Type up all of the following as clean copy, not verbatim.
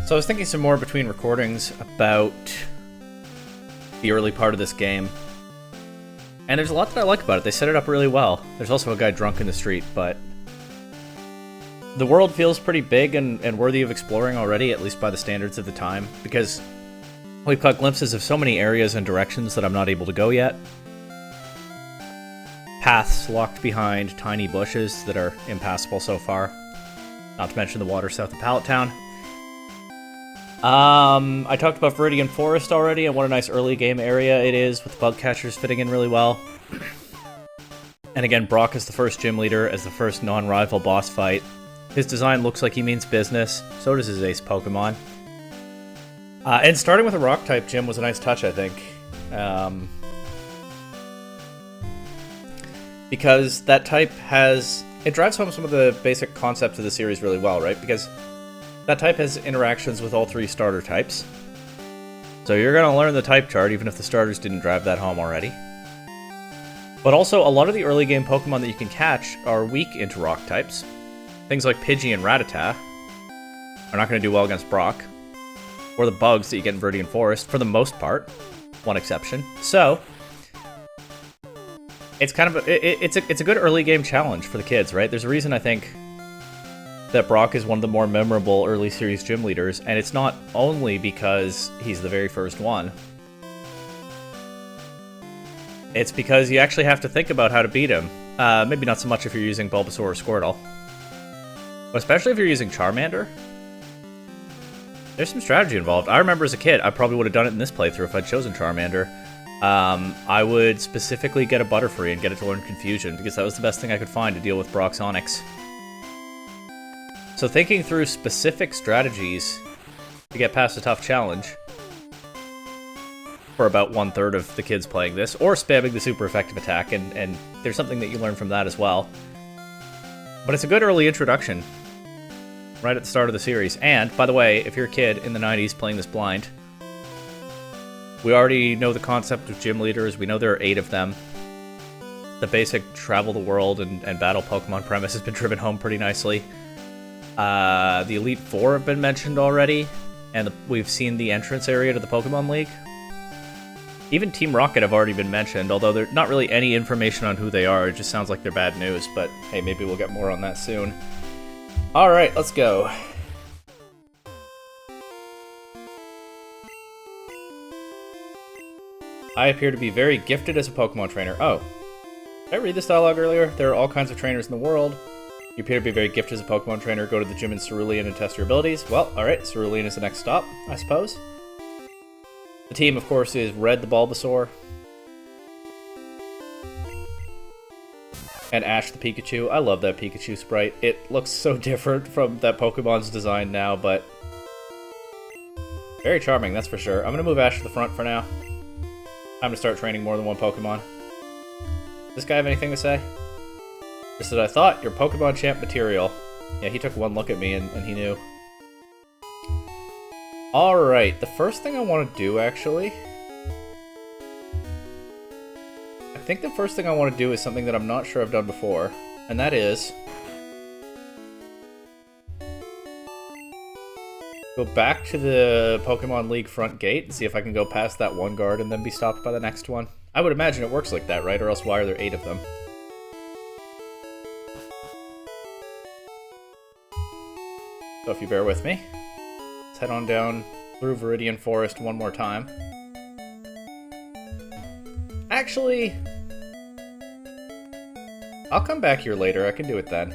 So I was thinking some more between recordings about the early part of this game. And there's a lot that I like about it. They set it up really well. There's also a guy drunk in the street, but the world feels pretty big and worthy of exploring already, at least by the standards of the time, because we've caught glimpses of so many areas and directions that I'm not able to go yet. Paths locked behind tiny bushes that are impassable so far. Not to mention the water south of Pallet Town. I talked about Viridian Forest already, and what a nice early game area it is, with the bug catchers fitting in really well. And again, Brock is the first gym leader as the first non-rival boss fight. His design looks like he means business, so does his ace Pokemon. And starting with a rock-type gym was a nice touch, I think. Because that type has... It drives home some of the basic concepts of the series really well, right? Because that type has interactions with all three starter types. So you're going to learn the type chart, even if the starters didn't drive that home already. But also, a lot of the early game Pokemon that you can catch are weak into rock types. Things like Pidgey and Rattata are not going to do well against Brock. Or the bugs that you get in Viridian Forest, for the most part. One exception. So, it's kind of it's a good early game challenge for the kids, right? There's a reason I think that Brock is one of the more memorable early series gym leaders, and it's not only because he's the very first one. It's because you actually have to think about how to beat him. Maybe not so much if you're using Bulbasaur or Squirtle. But especially if you're using Charmander. There's some strategy involved. I remember as a kid, I probably would have done it in this playthrough if I'd chosen Charmander. I would specifically get a Butterfree and get it to learn Confusion, because that was the best thing I could find to deal with Brock's Onix. So thinking through specific strategies to get past a tough challenge, for about 1/3 of the kids playing this, or spamming the super effective attack, and there's something that you learn from that as well. But it's a good early introduction, right at the start of the series. And, by the way, if you're a kid in the 90s playing this blind, we already know the concept of gym leaders. We know there are 8 of them. The basic travel the world and battle Pokemon premise has been driven home pretty nicely. The Elite Four have been mentioned already, and we've seen the entrance area to the Pokemon League. Even Team Rocket have already been mentioned, although there's not really any information on who they are. It just sounds like they're bad news, but hey, maybe we'll get more on that soon. Alright, let's go. I appear to be very gifted as a Pokemon trainer. Oh. Did I read this dialogue earlier? There are all kinds of trainers in the world. You appear to be very gifted as a Pokemon trainer. Go to the gym in Cerulean and test your abilities. Well, alright, Cerulean is the next stop, I suppose. The team, of course, is Red the Bulbasaur. And Ash the Pikachu. I love that Pikachu sprite. It looks so different from that Pokemon's design now, but very charming, that's for sure. I'm going to move Ash to the front for now. Time to start training more than one Pokemon. Does this guy have anything to say? Just that I thought, your Pokemon champ material. Yeah, he took one look at me and he knew. Alright, the first thing I want to do, actually... I think the first thing I want to do is something that I'm not sure I've done before. And that is... go back to the Pokemon League front gate and see if I can go past that one guard and then be stopped by the next one. I would imagine it works like that, right? Or else why are there 8 of them? So if you bear with me, let's head on down through Viridian Forest one more time. Actually, I'll come back here later. I can do it then.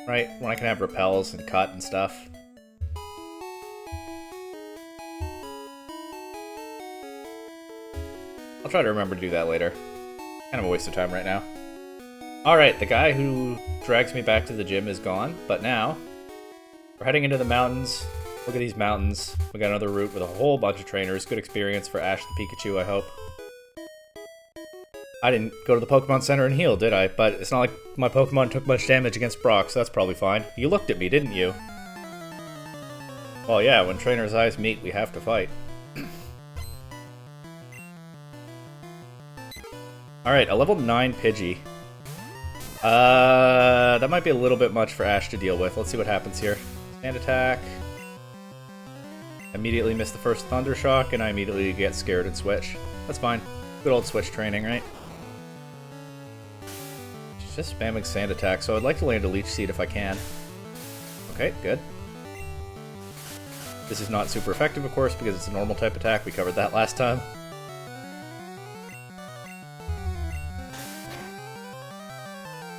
Right? When I can have repels and cut and stuff. I'll try to remember to do that later. Kind of a waste of time right now. Alright, the guy who drags me back to the gym is gone, but now we're heading into the mountains. Look at these mountains. We got another route with a whole bunch of trainers. Good experience for Ash the Pikachu, I hope. I didn't go to the Pokemon Center and heal, did I? But it's not like my Pokemon took much damage against Brock, so that's probably fine. You looked at me, didn't you? Well, yeah, when trainers' eyes meet, we have to fight. Alright, a level 9 Pidgey. That might be a little bit much for Ash to deal with. Let's see what happens here. Stand attack. Immediately miss the first Thunder Shock, and I immediately get scared and switch. That's fine. Good old switch training, right? Just spamming Sand Attack, so I'd like to land a Leech Seed if I can. Okay, good. This is not super effective, of course, because it's a normal type attack. We covered that last time.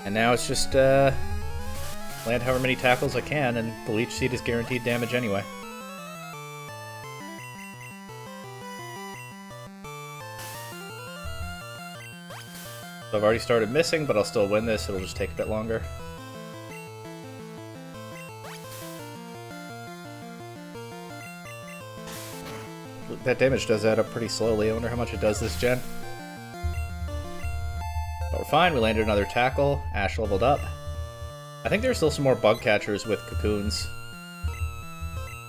And now it's just land however many tackles I can, and the Leech Seed is guaranteed damage anyway. So I've already started missing, but I'll still win this. It'll just take a bit longer. That damage does add up pretty slowly. I wonder how much it does this gen. But we're fine. We landed another tackle. Ash leveled up. I think there's still some more bug catchers with cocoons.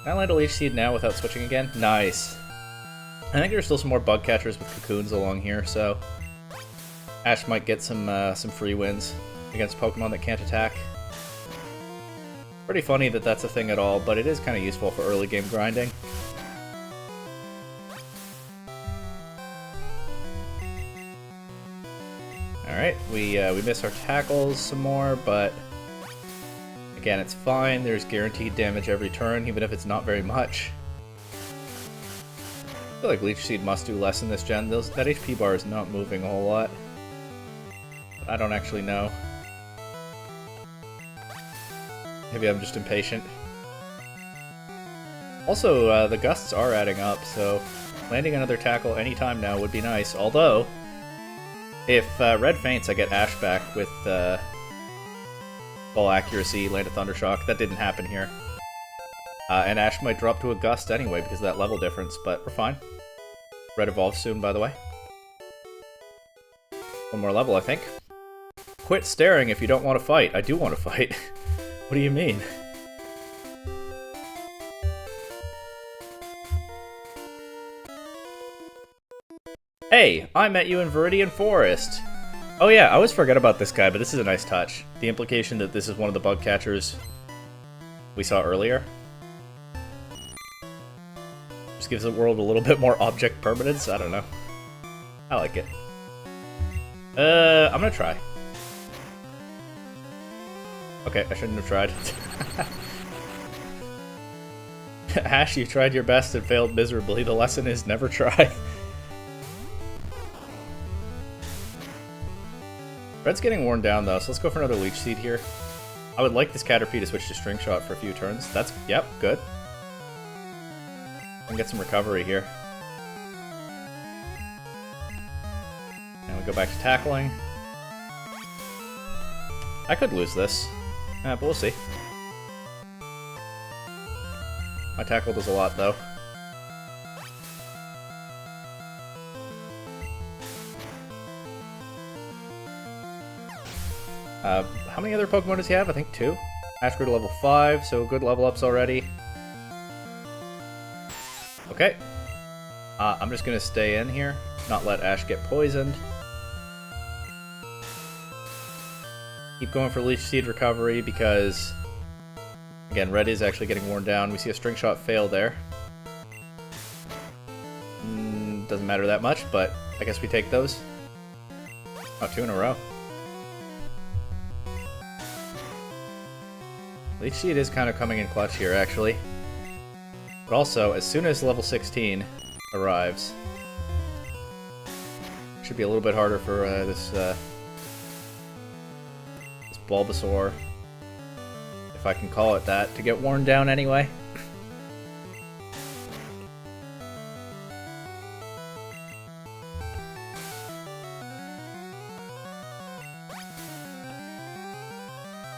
Can I land a Leech Seed now without switching again? Nice. I think there's still some more bug catchers with cocoons along here, so Ash might get some free wins against Pokemon that can't attack. Pretty funny that that's a thing at all, but it is kind of useful for early game grinding. Alright, we miss our tackles some more, but again, it's fine. There's guaranteed damage every turn, even if it's not very much. I feel like Leech Seed must do less in this gen. That HP bar is not moving a whole lot. I don't actually know. Maybe I'm just impatient. Also, the gusts are adding up, so landing another tackle anytime now would be nice. Although, if Red faints, I get Ash back with full accuracy, land a Thunder Shock. That didn't happen here. And Ash might drop to a Gust anyway because of that level difference, but we're fine. Red evolves soon, by the way. One more level, I think. Quit staring if you don't want to fight. I do want to fight. What do you mean? Hey, I met you in Viridian Forest. Oh yeah, I always forget about this guy, but this is a nice touch. The implication that this is one of the bug catchers we saw earlier. Just gives the world a little bit more object permanence. I don't know. I like it. I'm gonna try. Okay, I shouldn't have tried. Ash, you tried your best and failed miserably. The lesson is never try. Red's getting worn down though, so let's go for another Leech Seed here. I would like this Caterpie to switch to String Shot for a few turns. That's, yep, good. And get some recovery here. Now we go back to tackling. I could lose this. But we'll see. My tackle does a lot, though. How many other Pokemon does he have? I think 2. Ash grew to level 5, so good level ups already. Okay. I'm just gonna stay in here, not let Ash get poisoned. Keep going for Leech Seed recovery because, again, Red is actually getting worn down. We see a String Shot fail there. Doesn't matter that much, but I guess we take those. Oh, 2 in a row. Leech Seed is kind of coming in clutch here, actually. But also, as soon as level 16 arrives, it should be a little bit harder for this Bulbasaur, if I can call it that, to get worn down anyway.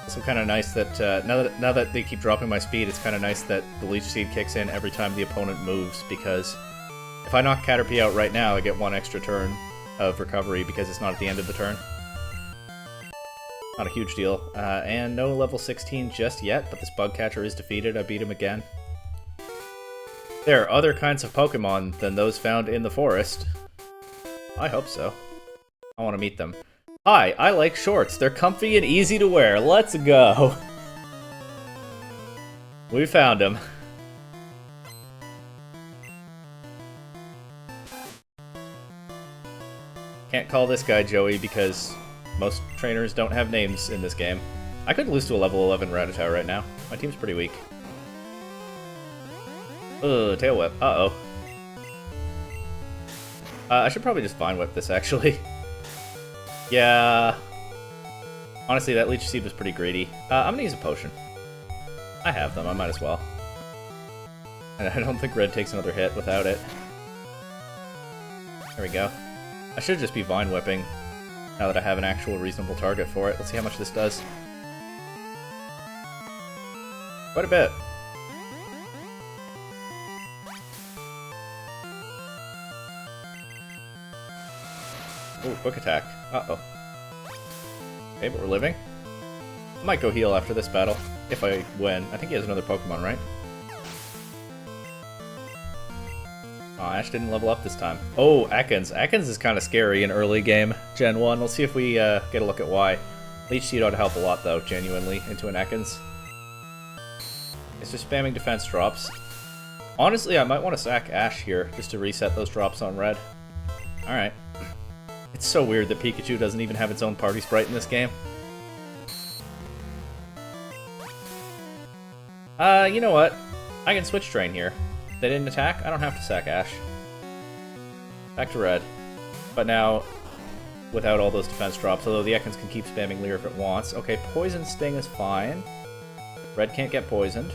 Also kind of nice that now that they keep dropping my speed, it's kind of nice that the Leech Seed kicks in every time the opponent moves, because if I knock Caterpie out right now, I get 1 extra turn of recovery because it's not at the end of the turn. Not a huge deal. And no level 16 just yet, but this bug catcher is defeated. I beat him again. There are other kinds of Pokemon than those found in the forest. I hope so. I want to meet them. Hi, I like shorts. They're comfy and easy to wear. Let's go. We found him. Can't call this guy Joey because most trainers don't have names in this game. I could lose to a level 11 Rattata right now. My team's pretty weak. Ugh, Tail Whip. Uh-oh. I should probably just Vine Whip this, actually. Yeah. Honestly, that Leech Seed was pretty greedy. I'm gonna use a potion. I have them, I might as well. And I don't think Red takes another hit without it. There we go. I should just be Vine Whipping now that I have an actual reasonable target for it. Let's see how much this does. Quite a bit. Ooh, quick attack. Uh-oh. Okay, but we're living. I might go heal after this battle, if I win. I think he has another Pokemon, right? Oh, Ash didn't level up this time. Oh, Ekans. Ekans is kind of scary in early game, Gen 1. Let's see if we get a look at why. Leech Seed ought to help a lot, though, genuinely, into an Ekans. It's just spamming defense drops. Honestly, I might want to sack Ash here, just to reset those drops on Red. Alright. It's so weird that Pikachu doesn't even have its own party sprite in this game. You know what? I can switch train here. They didn't attack? I don't have to sack Ash. Back to Red. But now, without all those defense drops, although the Ekans can keep spamming Leer if it wants. Okay, Poison Sting is fine. Red can't get poisoned.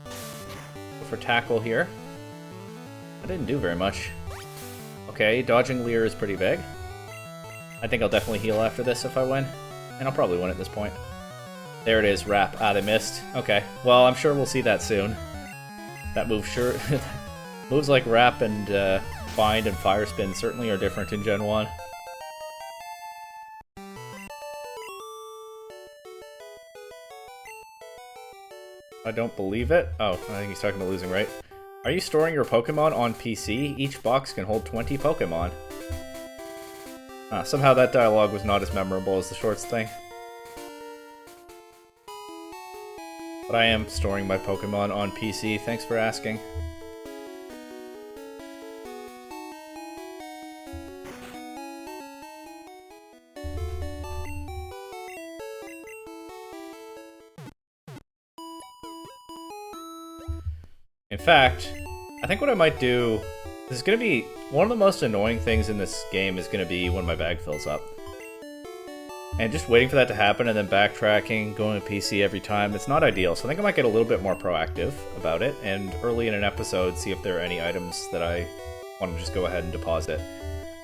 Go for Tackle here. I didn't do very much. Okay, dodging Leer is pretty big. I think I'll definitely heal after this if I win. And I'll probably win at this point. There it is, Wrap. Ah, they missed. Okay, well, I'm sure we'll see that soon. That move sure... Moves like Wrap and Bind and Fire Spin certainly are different in Gen 1. I don't believe it. Oh, I think he's talking about losing, right? Are you storing your Pokemon on PC? Each box can hold 20 Pokemon. Somehow that dialogue was not as memorable as the shorts thing. But I am storing my Pokemon on PC, thanks for asking. In fact, I think what I might do, this is going to be, one of the most annoying things in this game is going to be when my bag fills up. And just waiting for that to happen and then backtracking, going to PC every time, it's not ideal. So I think I might get a little bit more proactive about it, and early in an episode, see if there are any items that I want to just go ahead and deposit.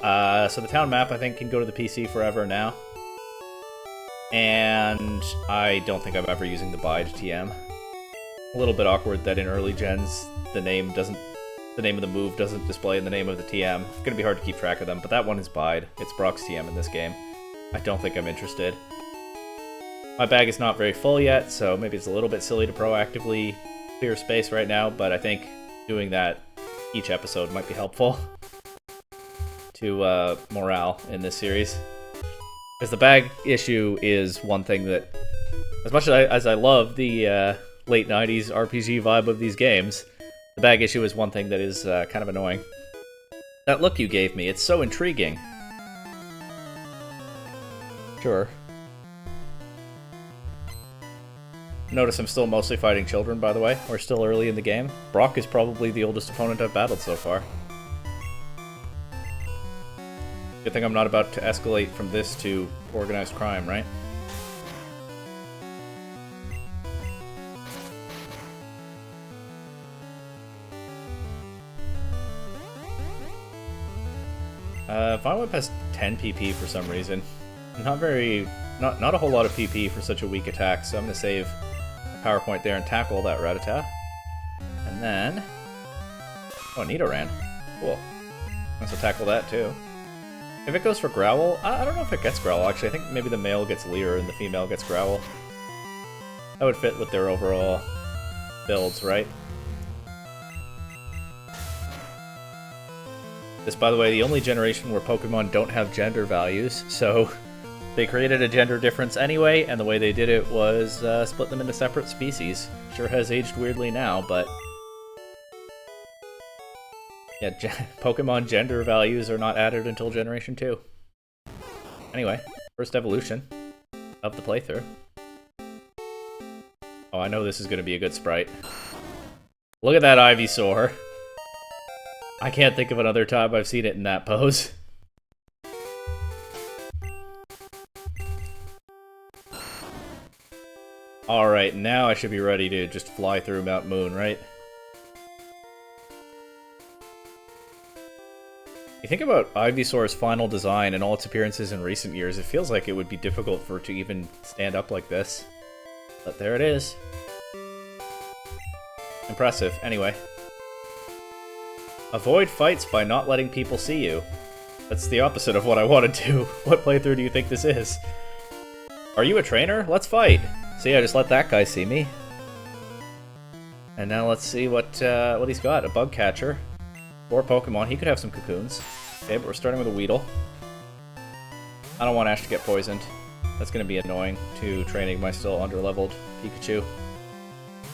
So the town map, I think, can go to the PC forever now. And I don't think I'm ever using the Bide TM. A little bit awkward that in early gens the name of the move doesn't display in the name of the TM. It's gonna be hard to keep track of them, but that one is Bide. It's Brock's TM in this game. I don't think I'm interested. My bag is not very full yet, so maybe it's a little bit silly to proactively clear space right now, but I think doing that each episode might be helpful to morale in this series. Because the bag issue is one thing that, as much as I love the late 90s RPG vibe of these games, the bag issue is one thing that is kind of annoying. That look you gave me, it's so intriguing. Sure. Notice I'm still mostly fighting children, by the way. We're still early in the game. Brock is probably the oldest opponent I've battled so far. Good thing I'm not about to escalate from this to organized crime, right? Vine Whip has 10 PP for some reason. Not a whole lot of PP for such a weak attack, so I'm gonna save a power point there and tackle that Rattata. And then... oh, Nidoran. Cool. I'm gonna tackle that too. If it goes for Growl, I don't know if it gets Growl actually. I think maybe the male gets Leer and the female gets Growl. That would fit with their overall builds, right? This, by the way, the only generation where Pokemon don't have gender values, so they created a gender difference anyway, and the way they did it was split them into separate species. Sure has aged weirdly now, but Yeah, Pokemon gender values are not added until Generation 2. Anyway, first evolution of the playthrough. Oh, I know this is going to be a good sprite. Look at that Ivysaur. I can't think of another time I've seen it in that pose. Alright, now I should be ready to just fly through Mount Moon, right? You think about Ivysaur's final design and all its appearances in recent years, it feels like it would be difficult for it to even stand up like this. But there it is. Impressive. Anyway. Avoid fights by not letting people see you. That's the opposite of what I want to do. What playthrough do you think this is? Are you a trainer? Let's fight! So yeah, just let that guy see me. And now let's see what he's got. A bug catcher. 4 Pokemon. He could have some cocoons. Okay, but we're starting with a Weedle. I don't want Ash to get poisoned. That's going to be annoying to training my still underleveled Pikachu.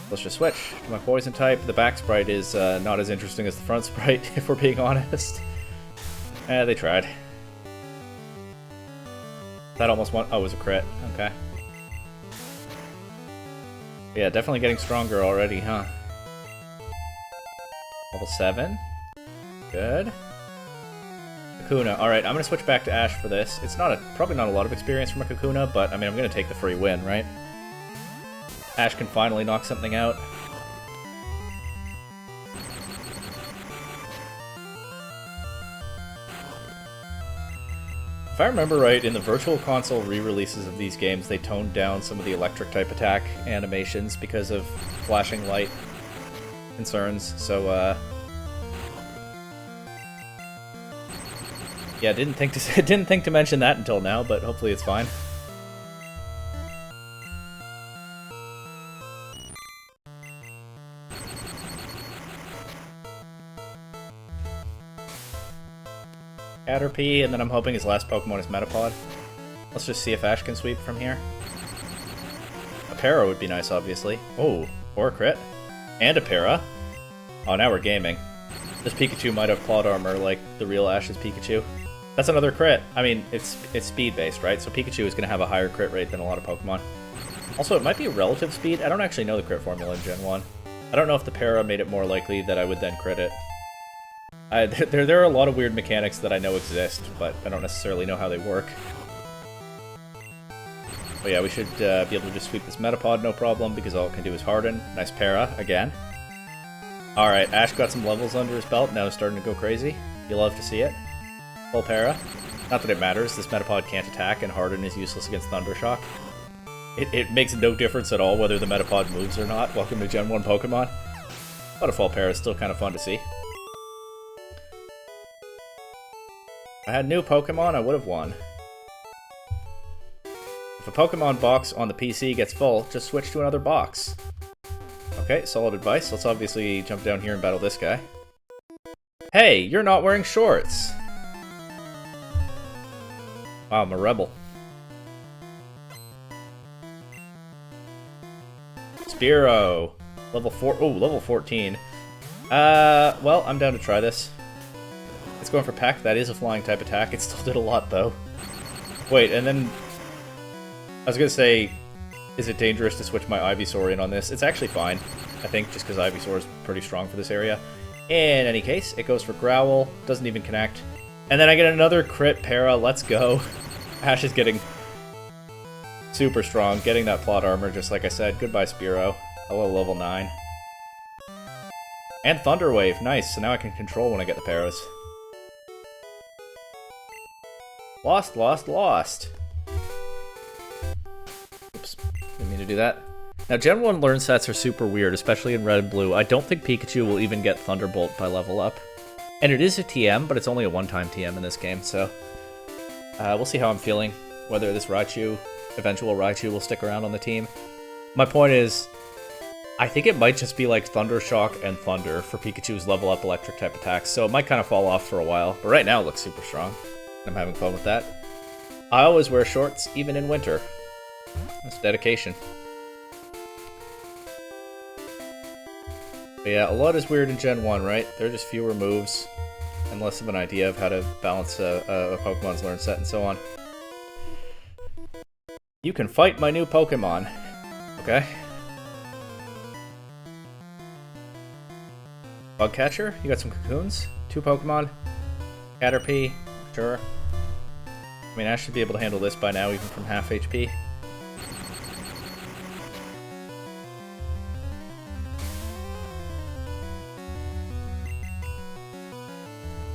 Let's just switch to my poison type. The back sprite is not as interesting as the front sprite, if we're being honest. They tried. That almost won. Oh, it was a crit. Okay. Yeah, definitely getting stronger already, huh? Level 7. Good. Kakuna. Alright, I'm going to switch back to Ash for this. It's probably not a lot of experience from a Kakuna, but I mean, I'm going to take the free win, right? Ash can finally knock something out. If I remember right, in the Virtual Console re-releases of these games, they toned down some of the electric-type attack animations because of flashing light concerns, so, yeah, didn't think to mention that until now, but hopefully it's fine. Caterpie, and then I'm hoping his last Pokemon is Metapod. Let's just see if Ash can sweep from here. A Para would be nice, obviously. Oh, or a crit. And a Para. Oh, now we're gaming. This Pikachu might have Plot Armor like the real Ash's Pikachu. That's another crit. I mean, it's speed-based, right? So Pikachu is going to have a higher crit rate than a lot of Pokemon. Also, it might be relative speed. I don't actually know the crit formula in Gen 1. I don't know if the Para made it more likely that I would then crit it. There are a lot of weird mechanics that I know exist, but I don't necessarily know how they work. But yeah, we should be able to just sweep this Metapod, no problem, because all it can do is Harden. Nice Para, again. Alright, Ash got some levels under his belt, now he's starting to go crazy. You love to see it. Full Para. Not that it matters, this Metapod can't attack, and Harden is useless against Thundershock. It makes no difference at all whether the Metapod moves or not. Welcome to Gen 1 Pokemon. But a full Para is still kind of fun to see. If I had new Pokemon, I would have won. If a Pokemon box on the PC gets full, just switch to another box. Okay, solid advice. Let's obviously jump down here and battle this guy. Hey, you're not wearing shorts! Wow, I'm a rebel. Spearow. Level 4. Oh, level 14. Well, I'm down to try this. It's going for Peck. That is a flying type attack. It still did a lot, though. Wait, and then... I was gonna say, is it dangerous to switch my Ivysaur in on this? It's actually fine, I think, just because Ivysaur is pretty strong for this area. In any case, it goes for Growl. Doesn't even connect. And then I get another crit Para. Let's go. Ash is getting super strong. Getting that Plot Armor, just like I said. Goodbye, Spearow. Hello, level 9. And Thunder Wave. Nice. So now I can control when I get the Paras. Lost, lost, lost. Oops, didn't mean to do that. Now, Gen 1 learn sets are super weird, especially in Red and Blue. I don't think Pikachu will even get Thunderbolt by level up. And it is a TM, but it's only a one-time TM in this game, so... we'll see how I'm feeling, whether this Raichu, eventual Raichu, will stick around on the team. My point is, I think it might just be like Thundershock and Thunder for Pikachu's level up electric type attacks, so it might kind of fall off for a while, but right now it looks super strong. I'm having fun with that. I always wear shorts, even in winter. That's dedication. But yeah, a lot is weird in Gen 1, right? There are just fewer moves and less of an idea of how to balance a Pokemon's learn set and so on. You can fight my new Pokemon. Okay. Bugcatcher, you got some cocoons? 2 Pokemon. Caterpie, sure. I mean, I should be able to handle this by now, even from half HP.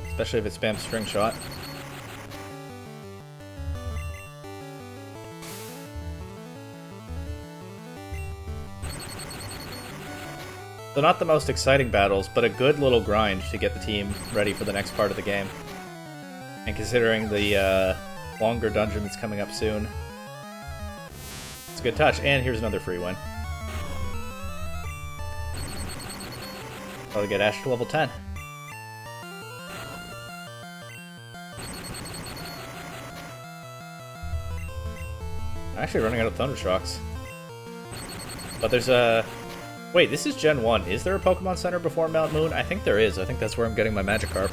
Especially if it spams String Shot. So not the most exciting battles, but a good little grind to get the team ready for the next part of the game. And considering the longer dungeon that's coming up soon, it's a good touch. And here's another free win. Probably get Ash to level 10. I'm actually running out of Thunder Shocks. But there's a... Wait, this is Gen 1. Is there a Pokemon Center before Mount Moon? I think there is. I think that's where I'm getting my Magikarp.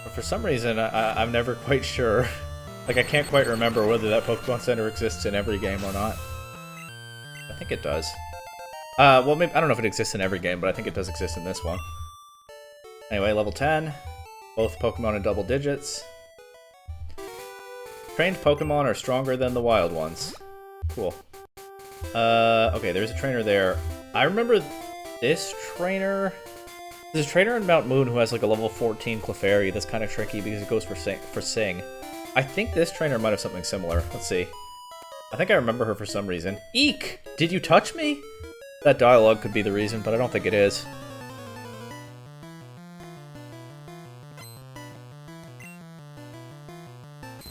But for some reason, I'm never quite sure. Like, I can't quite remember whether that Pokemon Center exists in every game or not. I think it does. Well, maybe, I don't know if it exists in every game, but I think it does exist in this one. Anyway, level 10. Both Pokemon in double digits. Trained Pokemon are stronger than the wild ones. Cool. Okay, there's a trainer there. I remember this trainer. There's a trainer in Mount Moon who has like a level 14 Clefairy that's kind of tricky because it goes for Sing. I think this trainer might have something similar. Let's see. I think I remember her for some reason. Eek! Did you touch me? That dialogue could be the reason, but I don't think it is.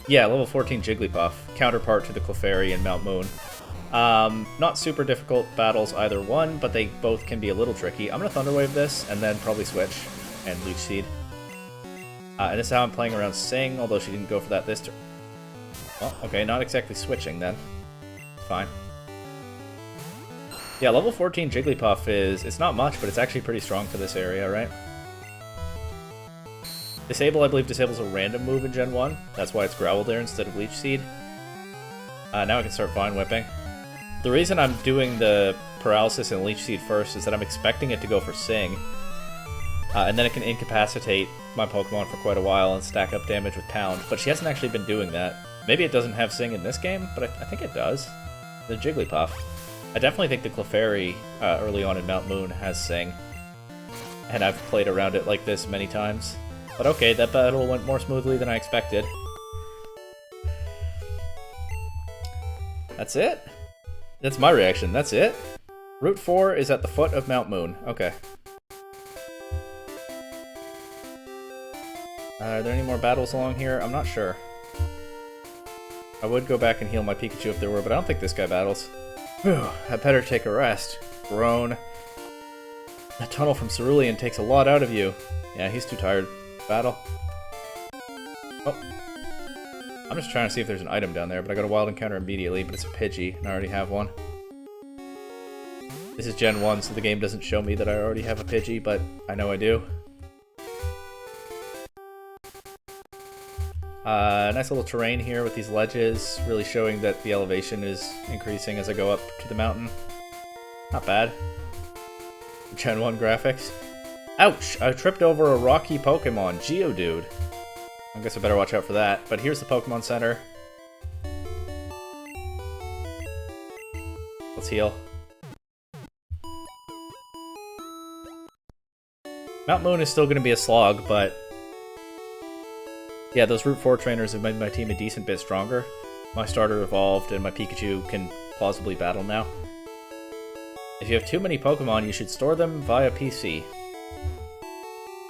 Yeah, level 14 Jigglypuff, counterpart to the Clefairy in Mount Moon. Not super difficult battles either one, but they both can be a little tricky. I'm gonna Thunder Wave this, and then probably switch and Leech Seed. And this is how I'm playing around Sing, although she didn't go for that this turn. Well, okay, not exactly switching then. Fine. Yeah, level 14 Jigglypuff is... It's not much, but it's actually pretty strong for this area, right? Disable, I believe, disables a random move in Gen 1. That's why it's Growl there instead of Leech Seed. Now I can start Vine Whipping. The reason I'm doing the Paralysis and Leech Seed first is that I'm expecting it to go for Sing. And then it can incapacitate my Pokemon for quite a while and stack up damage with Pound. But she hasn't actually been doing that. Maybe it doesn't have Sing in this game, but I think it does. The Jigglypuff. I definitely think the Clefairy early on in Mount Moon has Sing. And I've played around it like this many times. But okay, that battle went more smoothly than I expected. That's it? That's my reaction, that's it? Route 4 is at the foot of Mount Moon. Okay. Are there any more battles along here? I'm not sure. I would go back and heal my Pikachu if there were, but I don't think this guy battles. Whew, I better take a rest. Groan. That tunnel from Cerulean takes a lot out of you. Yeah, he's too tired. Battle. Oh. I'm just trying to see if there's an item down there, but I got a wild encounter immediately, but it's a Pidgey, and I already have one. This is Gen 1, so the game doesn't show me that I already have a Pidgey, but I know I do. Nice little terrain here with these ledges, really showing that the elevation is increasing as I go up to the mountain. Not bad. Gen 1 graphics. Ouch! I tripped over a rocky Pokemon, Geodude. I guess I better watch out for that. But here's the Pokemon Center. Let's heal. Mount Moon is still going to be a slog, but... yeah, those Route 4 trainers have made my team a decent bit stronger. My starter evolved, and my Pikachu can plausibly battle now. If you have too many Pokemon, you should store them via PC.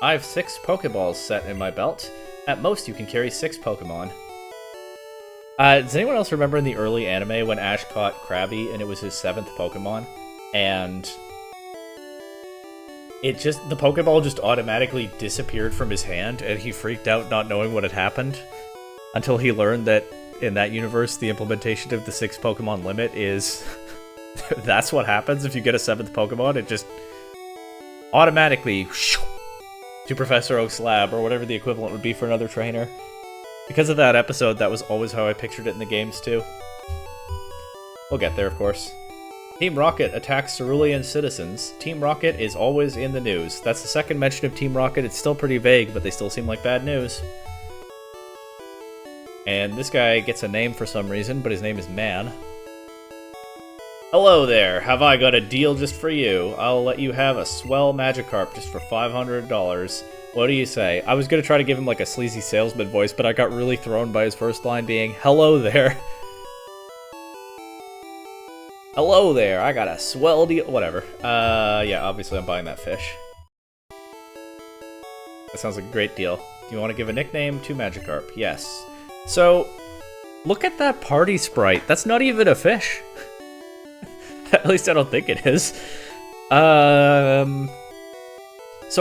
I have 6 Pokeballs set in my belt. At most, you can carry 6 Pokemon. Does anyone else remember in the early anime when Ash caught Krabby and it was his 7th Pokemon? And the Pokeball just automatically disappeared from his hand and he freaked out not knowing what had happened until he learned that in that universe, the implementation of the 6 Pokemon limit is That's what happens if you get a 7th Pokemon. It just automatically to Professor Oak's lab, or whatever the equivalent would be for another trainer. Because of that episode, that was always how I pictured it in the games, too. We'll get there, of course. Team Rocket attacks Cerulean citizens. Team Rocket is always in the news. That's the second mention of Team Rocket. It's still pretty vague, but they still seem like bad news. And this guy gets a name for some reason, but his name is Man. Hello there, have I got a deal just for you? I'll let you have a swell Magikarp just for $500. What do you say? I was gonna try to give him like a sleazy salesman voice, but I got really thrown by his first line being, hello there. Hello there, I got a swell deal. Whatever. Yeah, obviously I'm buying that fish. That sounds like a great deal. Do you want to give a nickname to Magikarp? Yes. So, look at that party sprite. That's not even a fish. At least I don't think it is. So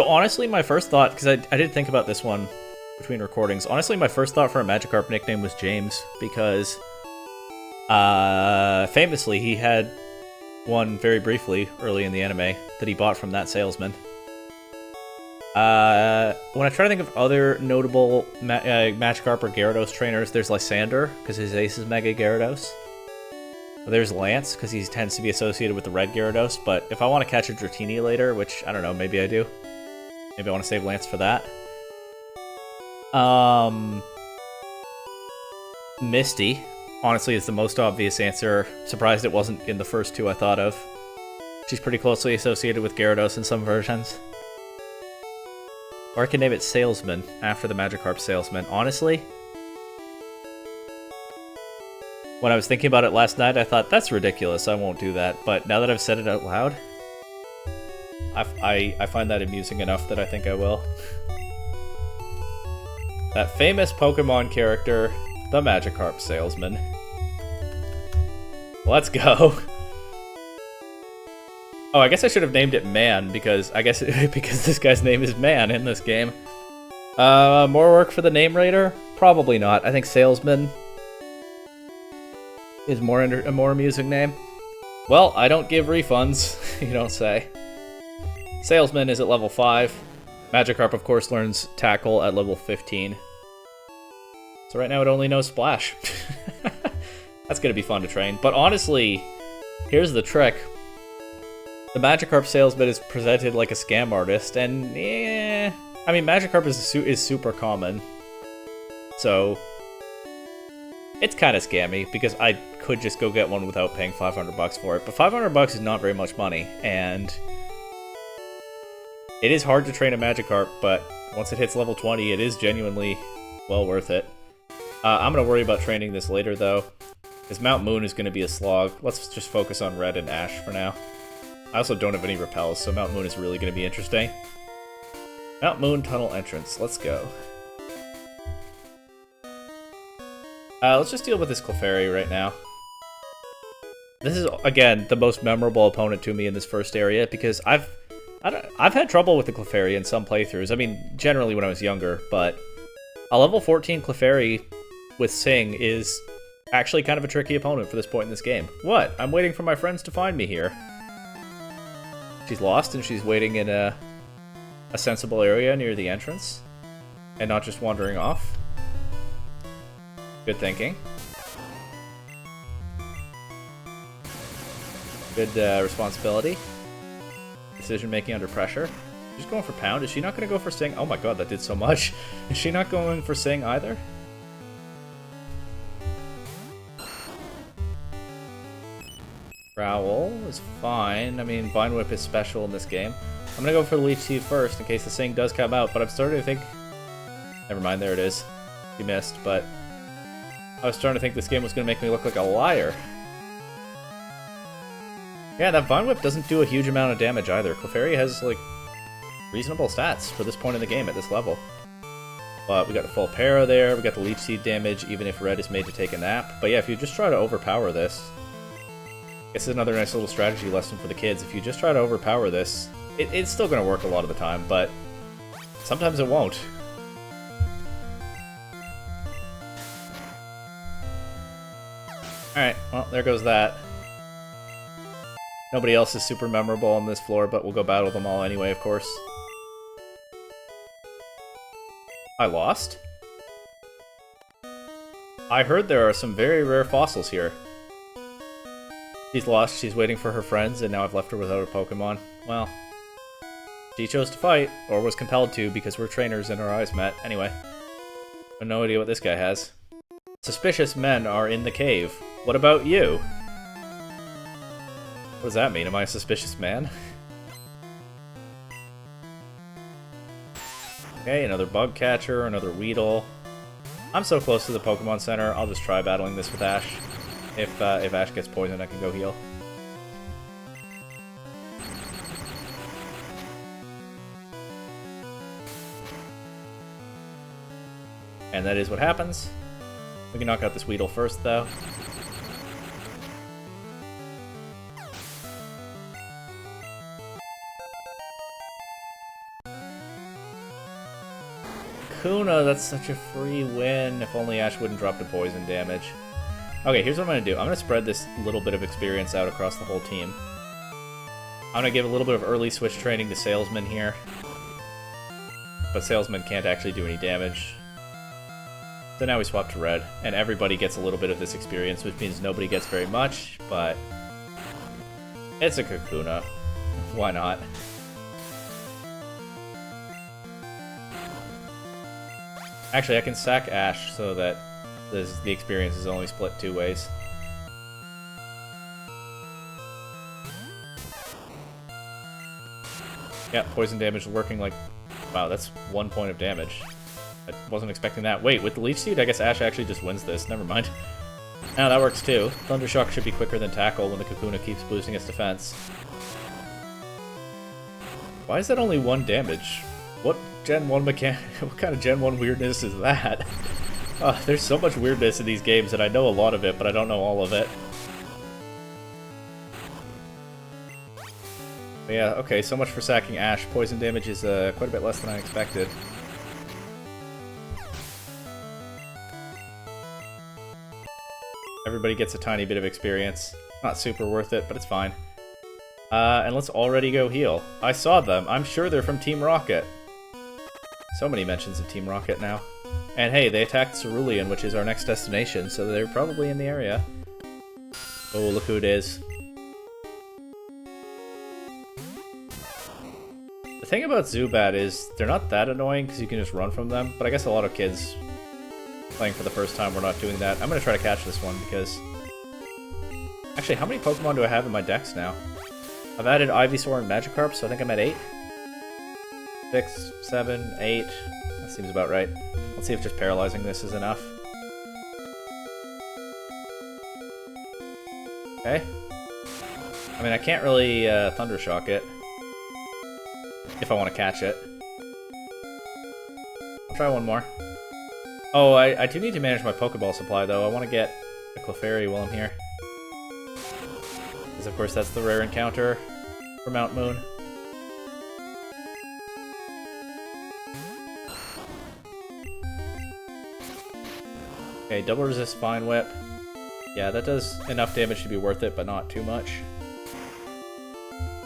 honestly, my first thought, because I did think about this one between recordings, honestly my first thought for a Magikarp nickname was James, because famously he had one very briefly early in the anime that he bought from that salesman. When I try to think of other notable Magikarp or Gyarados trainers, there's Lysander, because his ace is Mega Gyarados. There's Lance, because he tends to be associated with the red Gyarados, but if I want to catch a Dratini later, which, I don't know, maybe I do. Maybe I want to save Lance for that. Misty, honestly, is the most obvious answer. Surprised it wasn't in the first two I thought of. She's pretty closely associated with Gyarados in some versions. Or I can name it Salesman, after the Magikarp Salesman. Honestly, when I was thinking about it last night, I thought, that's ridiculous, I won't do that. But now that I've said it out loud, I find that amusing enough that I think I will. That famous Pokemon character, the Magikarp Salesman. Let's go. Oh, I guess I should have named it Man, because because this guy's name is Man in this game. More work for the name raider? Probably not. I think Salesman is a more amusing name. Well, I don't give refunds, you don't say. Salesman is at level 5. Magikarp, of course, learns Tackle at level 15. So right now it only knows Splash. That's gonna be fun to train. But honestly, here's the trick. The Magikarp Salesman is presented like a scam artist, and yeah, I mean, Magikarp is super common. So it's kind of scammy, because I could just go get one without paying $500 for it. But $500 is not very much money, and it is hard to train a Magikarp, but once it hits level 20, it is genuinely well worth it. I'm going to worry about training this later, though, because Mount Moon is going to be a slog. Let's just focus on Red and Ash for now. I also don't have any repels, so Mount Moon is really going to be interesting. Mount Moon Tunnel Entrance. Let's go. Let's just deal with this Clefairy right now. This is, again, the most memorable opponent to me in this first area, because I've had trouble with the Clefairy in some playthroughs. I mean, generally when I was younger, but a level 14 Clefairy with Sing is actually kind of a tricky opponent for this point in this game. What? I'm waiting for my friends to find me here. She's lost, and she's waiting in a sensible area near the entrance, and not just wandering off. Good thinking. Good responsibility. Decision making under pressure. She's going for Pound. Is she not going to go for Sing? Oh my god, that did so much. Is she not going for Sing either? Growl is fine. I mean, Vine Whip is special in this game. I'm going to go for the Leech Seed first in case the Sing does come out, but I'm starting to think... Never mind, there it is. You missed, but... I was starting to think this game was going to make me look like a liar. Yeah, that Vine Whip doesn't do a huge amount of damage either. Clefairy has, like, reasonable stats for this point in the game at this level. But we got the full para there, we got the Leech Seed damage, even if Red is made to take a nap. But yeah, if you just try to overpower this... This is another nice little strategy lesson for the kids. If you just try to overpower this, it's still going to work a lot of the time, but sometimes it won't. Alright, well, there goes that. Nobody else is super memorable on this floor, but we'll go battle them all anyway, of course. I lost? I heard there are some very rare fossils here. She's lost, she's waiting for her friends, and now I've left her without a Pokemon. Well, she chose to fight, or was compelled to because we're trainers and our eyes met. Anyway, I have no idea what this guy has. Suspicious men are in the cave. What about you? What does that mean? Am I a suspicious man? Okay, another bug catcher, another Weedle. I'm so close to the Pokemon Center, I'll just try battling this with Ash. If Ash gets poisoned, I can go heal. And that is what happens. We can knock out this Weedle first, though. Kuna, that's such a free win. If only Ash wouldn't drop the poison damage. Okay, here's what I'm going to do. I'm going to spread this little bit of experience out across the whole team. I'm going to give a little bit of early switch training to Salesman here. But Salesman can't actually do any damage. So now we swap to Red, and everybody gets a little bit of this experience, which means nobody gets very much, but it's a Kakuna. Why not? Actually, I can sack Ash so that the experience is only split 2 ways. Yeah, poison damage is working like... Wow, that's 1 point of damage. I wasn't expecting that. Wait, with the Leech Seed, I guess Ash actually just wins this. Never mind. Now that works too. Thunder Shock should be quicker than Tackle when the Kakuna keeps boosting its defense. Why is that only 1 damage? What Gen 1 mechanic? What kind of Gen 1 weirdness is that? There's so much weirdness in these games, and I know a lot of it, but I don't know all of it. But yeah, okay, so much for sacking Ash. Poison damage is quite a bit less than I expected. Everybody gets a tiny bit of experience. Not super worth it, but it's fine. And let's already go heal. I saw them. I'm sure they're from Team Rocket. So many mentions of Team Rocket now. And hey, they attacked Cerulean, which is our next destination, so they're probably in the area. Oh, look who it is. The thing about Zubat is they're not that annoying because you can just run from them, but I guess a lot of kids playing for the first time were not doing that. I'm going to try to catch this one because... Actually, how many Pokemon do I have in my decks now? I've added Ivysaur and Magikarp, so I think I'm at 8. 6, 7, 8. That seems about right. Let's see if just paralyzing this is enough. Okay. I mean, I can't really Thunder Shock it. If I want to catch it. I'll try one more. Oh, I do need to manage my Pokeball supply, though. I want to get a Clefairy while I'm here. Because, of course, that's the rare encounter for Mount Moon. Okay, double resist Vine Whip. Yeah, that does enough damage to be worth it, but not too much.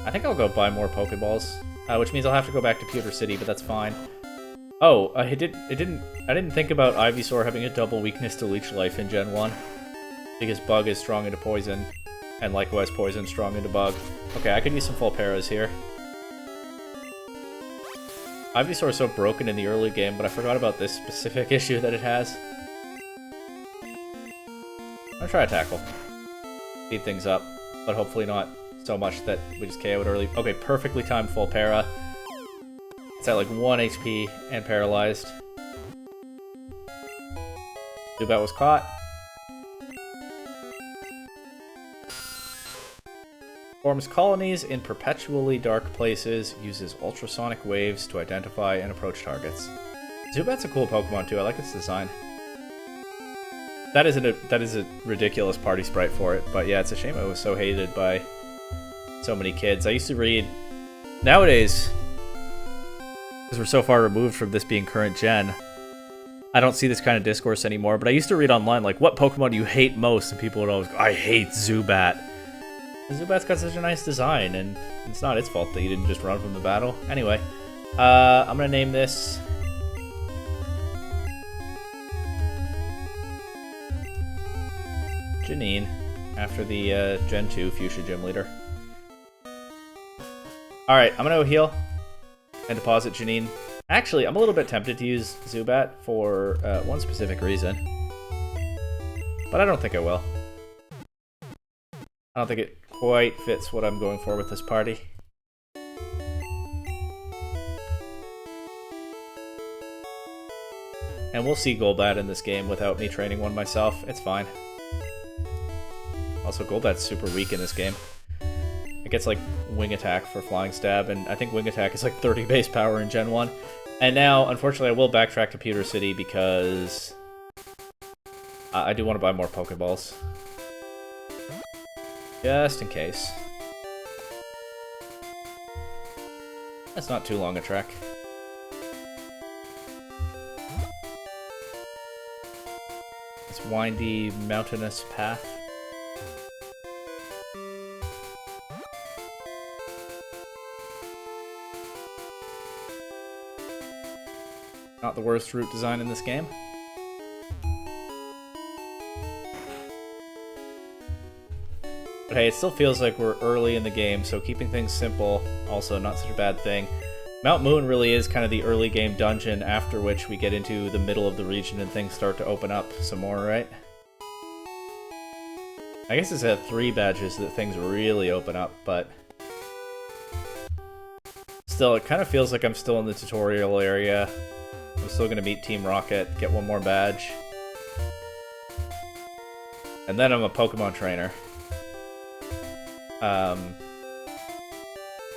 I think I'll go buy more Pokeballs, which means I'll have to go back to Pewter City, but that's fine. Oh, I didn't think about Ivysaur having a double weakness to Leech Life in Gen 1. Because Bug is strong into Poison, and likewise Poison strong into Bug. Okay, I could use some Fulperas here. Ivysaur is so broken in the early game, but I forgot about this specific issue that it has. I'm gonna try a Tackle. Speed things up, but hopefully not so much that we just KO it early. Okay, perfectly timed Fulpera. It's at like 1 HP and paralyzed. Zubat was caught. Forms colonies in perpetually dark places, uses ultrasonic waves to identify and approach targets. Zubat's a cool Pokemon too, I like its design. That is a ridiculous party sprite for it, but yeah, it's a shame it was so hated by so many kids. I used to read... Nowadays, because we're so far removed from this being current gen, I don't see this kind of discourse anymore, but I used to read online, like, what Pokemon do you hate most? And people would always go, I hate Zubat. Zubat's got such a nice design, and it's not its fault that you didn't just run from the battle. Anyway, I'm gonna name this... Janine, after the Gen 2 Fuchsia Gym Leader. Alright, I'm gonna go heal and deposit Janine. Actually, I'm a little bit tempted to use Zubat for one specific reason. But I don't think I will. I don't think it quite fits what I'm going for with this party. And we'll see Golbat in this game without me training one myself. It's fine. Also, Golbat's super weak in this game. It gets like Wing Attack for Flying Stab, and I think Wing Attack is like 30 base power in Gen 1. And now, unfortunately, I will backtrack to Pewter City because I do want to buy more Pokeballs. Just in case. That's not too long a trek. This windy, mountainous path. Not the worst route design in this game. But hey, it still feels like we're early in the game, so keeping things simple, also not such a bad thing. Mount Moon really is kind of the early game dungeon, after which we get into the middle of the region and things start to open up some more, right? I guess it's at 3 badges that things really open up, but... still, it kind of feels like I'm still in the tutorial area. I'm still going to meet Team Rocket, get one more badge. And then I'm a Pokemon trainer.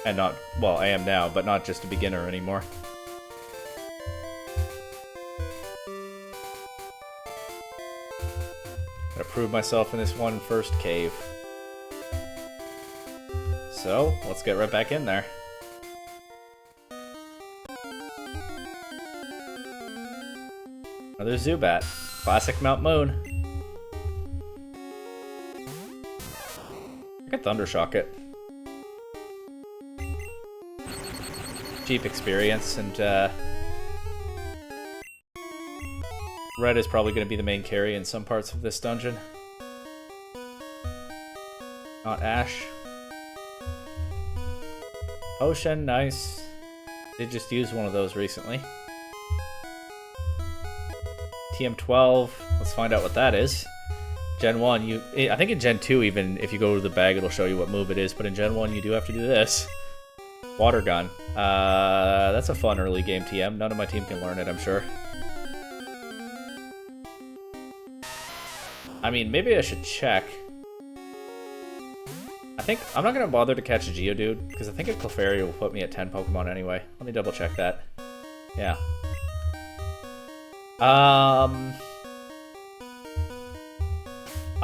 And not, well, I am now, but not just a beginner anymore. Gotta prove myself in this one first cave. So, let's get right back in there. Another Zubat. Classic Mount Moon. I could Thundershock it. Cheap experience, and Red is probably going to be the main carry in some parts of this dungeon. Not Ash. Potion, nice. Did just use one of those recently. TM12, let's find out what that is. Gen 1, I think in Gen 2 even, if you go to the bag it'll show you what move it is, but in Gen 1 you do have to do this. Water Gun. That's a fun early game TM. None of my team can learn it, I'm sure. I mean, maybe I should check. I think I'm not going to bother to catch a Geodude, because I think a Clefairy will put me at 10 Pokemon anyway. Let me double check that. Yeah. I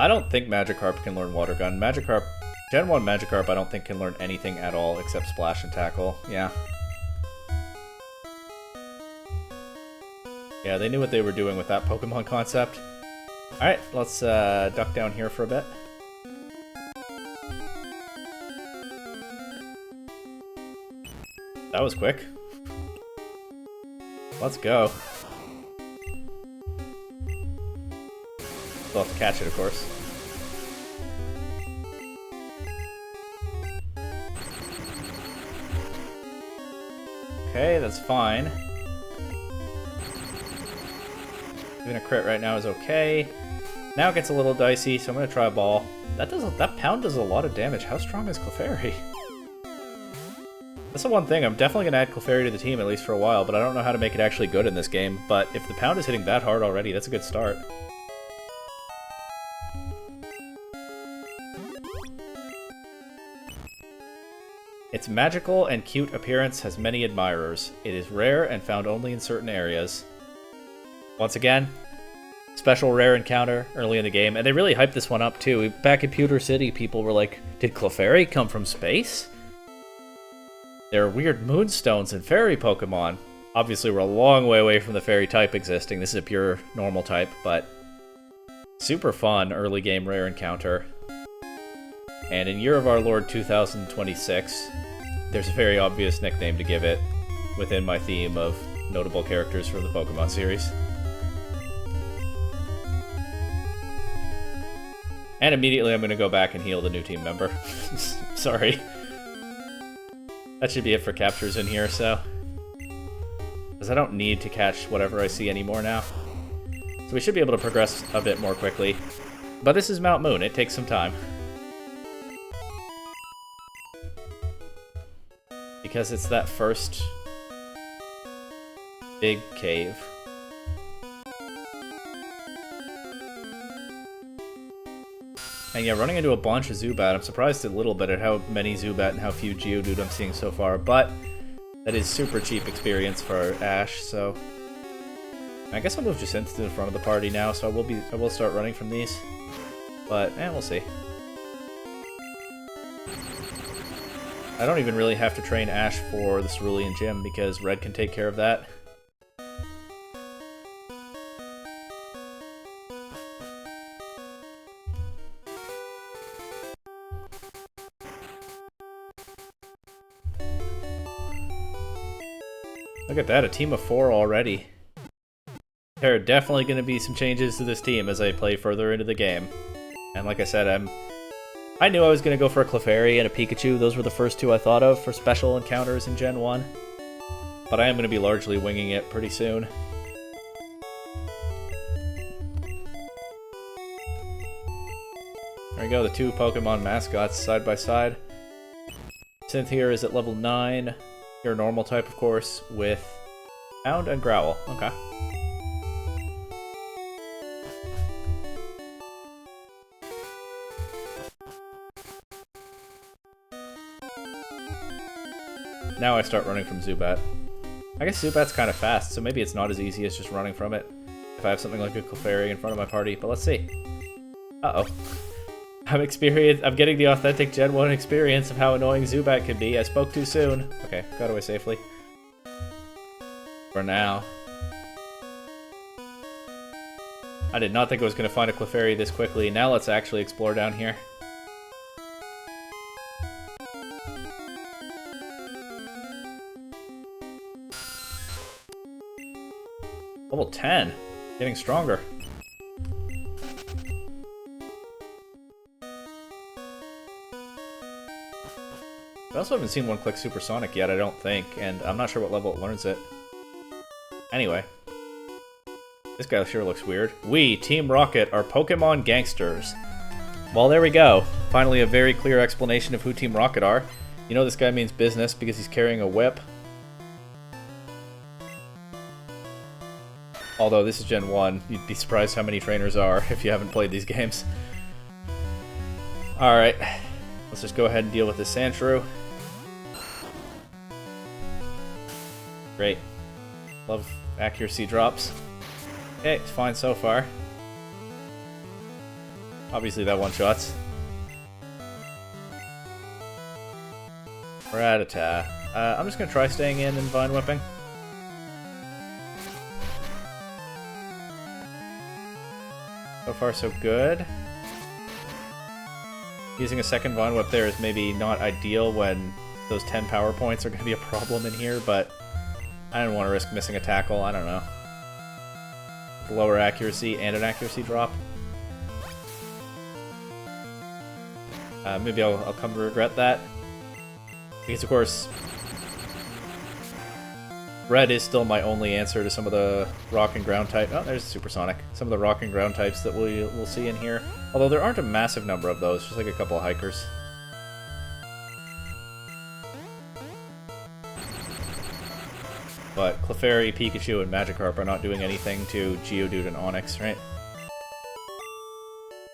don't think Magikarp can learn Water Gun. Magikarp, Gen 1 Magikarp I don't think can learn anything at all except Splash and Tackle. Yeah. Yeah, they knew what they were doing with that Pokemon concept. Alright, let's duck down here for a bit. That was quick. Let's go. Still have to catch it, of course. Okay, that's fine. Even a crit right now is okay. Now it gets a little dicey, so I'm gonna try a ball. That pound does a lot of damage. How strong is Clefairy? That's the one thing. I'm definitely gonna add Clefairy to the team, at least for a while, but I don't know how to make it actually good in this game. But if the pound is hitting that hard already, that's a good start. Its magical and cute appearance has many admirers. It is rare and found only in certain areas. Once again, special rare encounter early in the game, and they really hyped this one up too. Back in Pewter City, people were like, did Clefairy come from space? There are weird moonstones and fairy Pokemon. Obviously, we're a long way away from the fairy type existing. This is a pure normal type, but super fun early game rare encounter. And in Year of Our Lord 2026, there's a very obvious nickname to give it within my theme of notable characters from the Pokemon series. And immediately I'm going to go back and heal the new team member. Sorry. That should be it for captures in here, so... because I don't need to catch whatever I see anymore now. So we should be able to progress a bit more quickly. But this is Mount Moon, it takes some time. Because it's that first big cave. And yeah, running into a bunch of Zubat, I'm surprised a little bit at how many Zubat and how few Geodude I'm seeing so far, but that is super cheap experience for Ash, so... I guess I'll move Jacinth to the front of the party now, so I will start running from these. But, we'll see. I don't even really have to train Ash for the Cerulean Gym, because Red can take care of that. Look at that, a team of 4 already. There are definitely going to be some changes to this team as I play further into the game. And like I said, I knew I was going to go for a Clefairy and a Pikachu. Those were the first two I thought of for special encounters in Gen 1. But I am going to be largely winging it pretty soon. There we go, the two Pokemon mascots side by side. Synth here is at level 9. Your normal type, of course, with Pound and Growl. Okay. Now I start running from Zubat. I guess Zubat's kind of fast, so maybe it's not as easy as just running from it if I have something like a Clefairy in front of my party, but let's see. Uh-oh. I'm getting the authentic Gen 1 experience of how annoying Zubat can be. I spoke too soon. Okay, got away safely. For now. I did not think I was going to find a Clefairy this quickly. Now let's actually explore down here. Level 10. Getting stronger. I also haven't seen one click Supersonic yet, I don't think, and I'm not sure what level it learns it. Anyway. This guy sure looks weird. We, Team Rocket, are Pokemon gangsters. Well, there we go. Finally a very clear explanation of who Team Rocket are. You know this guy means business because he's carrying a whip. Although this is Gen 1, you'd be surprised how many trainers are if you haven't played these games. Alright, let's just go ahead and deal with this Sandshrew. Great. Love accuracy drops. Okay, it's fine so far. Obviously that one-shots. Rattata. I'm just gonna try staying in and Vine Whipping. So far so good. Using a second Vine Whip there is maybe not ideal when those 10 power points are going to be a problem in here, but I didn't want to risk missing a tackle, I don't know. Lower accuracy and an accuracy drop. Maybe I'll come to regret that. Because of course, Red is still my only answer to some of the rock and ground type. Oh, there's Supersonic. Some of the rock and ground types that we'll see in here. Although there aren't a massive number of those, just like a couple of hikers. But Clefairy, Pikachu, and Magikarp are not doing anything to Geodude and Onix, right?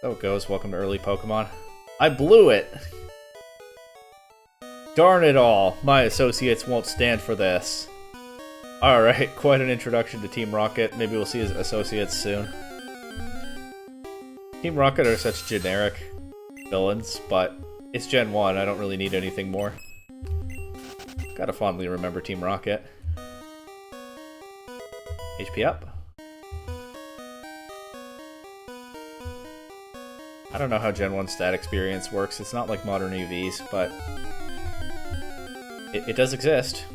So it goes. Welcome to early Pokemon. I blew it! Darn it all! My associates won't stand for this. Alright, quite an introduction to Team Rocket. Maybe we'll see his associates soon. Team Rocket are such generic villains, but it's Gen 1, I don't really need anything more. Gotta fondly remember Team Rocket. HP up. I don't know how Gen 1 stat experience works. It's not like modern EVs, but it does exist.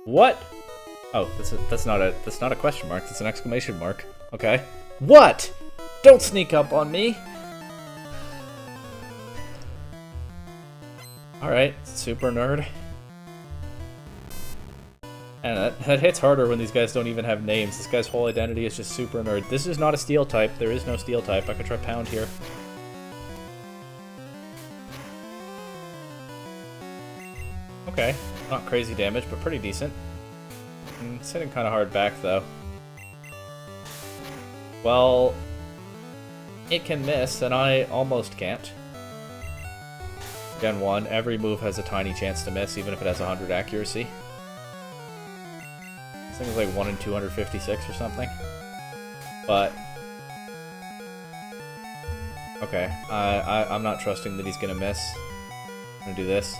What? Oh, that's not a question mark. That's an exclamation mark. Okay. What? Don't sneak up on me. All right, super nerd. And that hits harder when these guys don't even have names. This guy's whole identity is just super nerd. This is not a steel type. There is no steel type. I could try pound here. Okay, not crazy damage, but pretty decent. It's hitting kind of hard back, though. Well, it can miss, and I almost can't. Gen 1, every move has a tiny chance to miss, even if it has 100 accuracy. This thing is like 1 in 256 or something. But... okay, I'm not trusting that he's gonna miss. I'm gonna do this.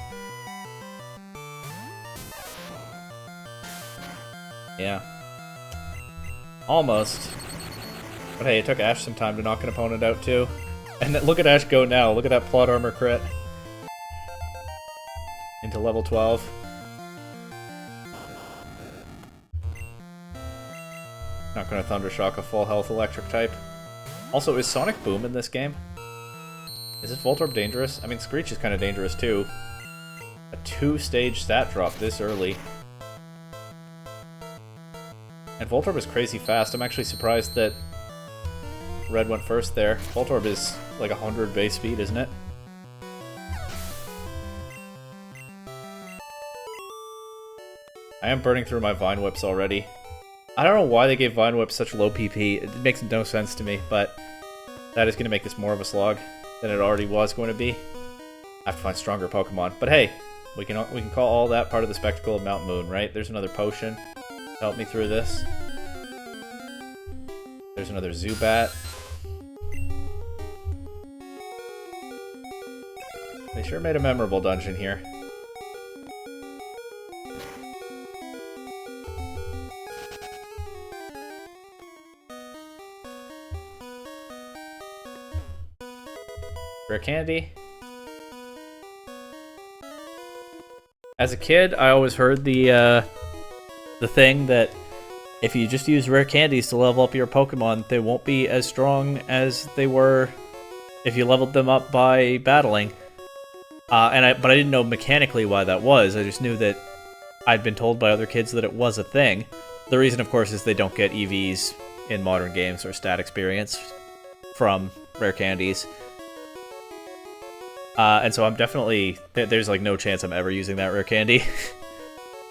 Yeah. Almost. But hey, it took Ash some time to knock an opponent out too. And look at Ash go now. Look at that plot armor crit. Into level 12. Not gonna Thundershock a full health electric type. Also, is Sonic Boom in this game? Is this Voltorb dangerous? I mean, Screech is kind of dangerous too. A 2-stage stat drop this early. And Voltorb is crazy fast. I'm actually surprised that Red went first there. Voltorb is like 100 base speed, isn't it? I am burning through my Vine Whips already. I don't know why they gave Vine Whips such low PP. It makes no sense to me, but that is going to make this more of a slog than it already was going to be. I have to find stronger Pokemon. But hey, we can call all that part of the spectacle of Mount Moon, right? There's another potion. Help me through this. There's another Zubat. They sure made a memorable dungeon here. Rare candy. As a kid, I always heard the thing that if you just use rare candies to level up your Pokemon, they won't be as strong as they were if you leveled them up by battling. But I didn't know mechanically why that was. I just knew that I'd been told by other kids that it was a thing. The reason, of course, is they don't get EVs in modern games or stat experience from rare candies. And so I'm definitely... there's like no chance I'm ever using that rare candy.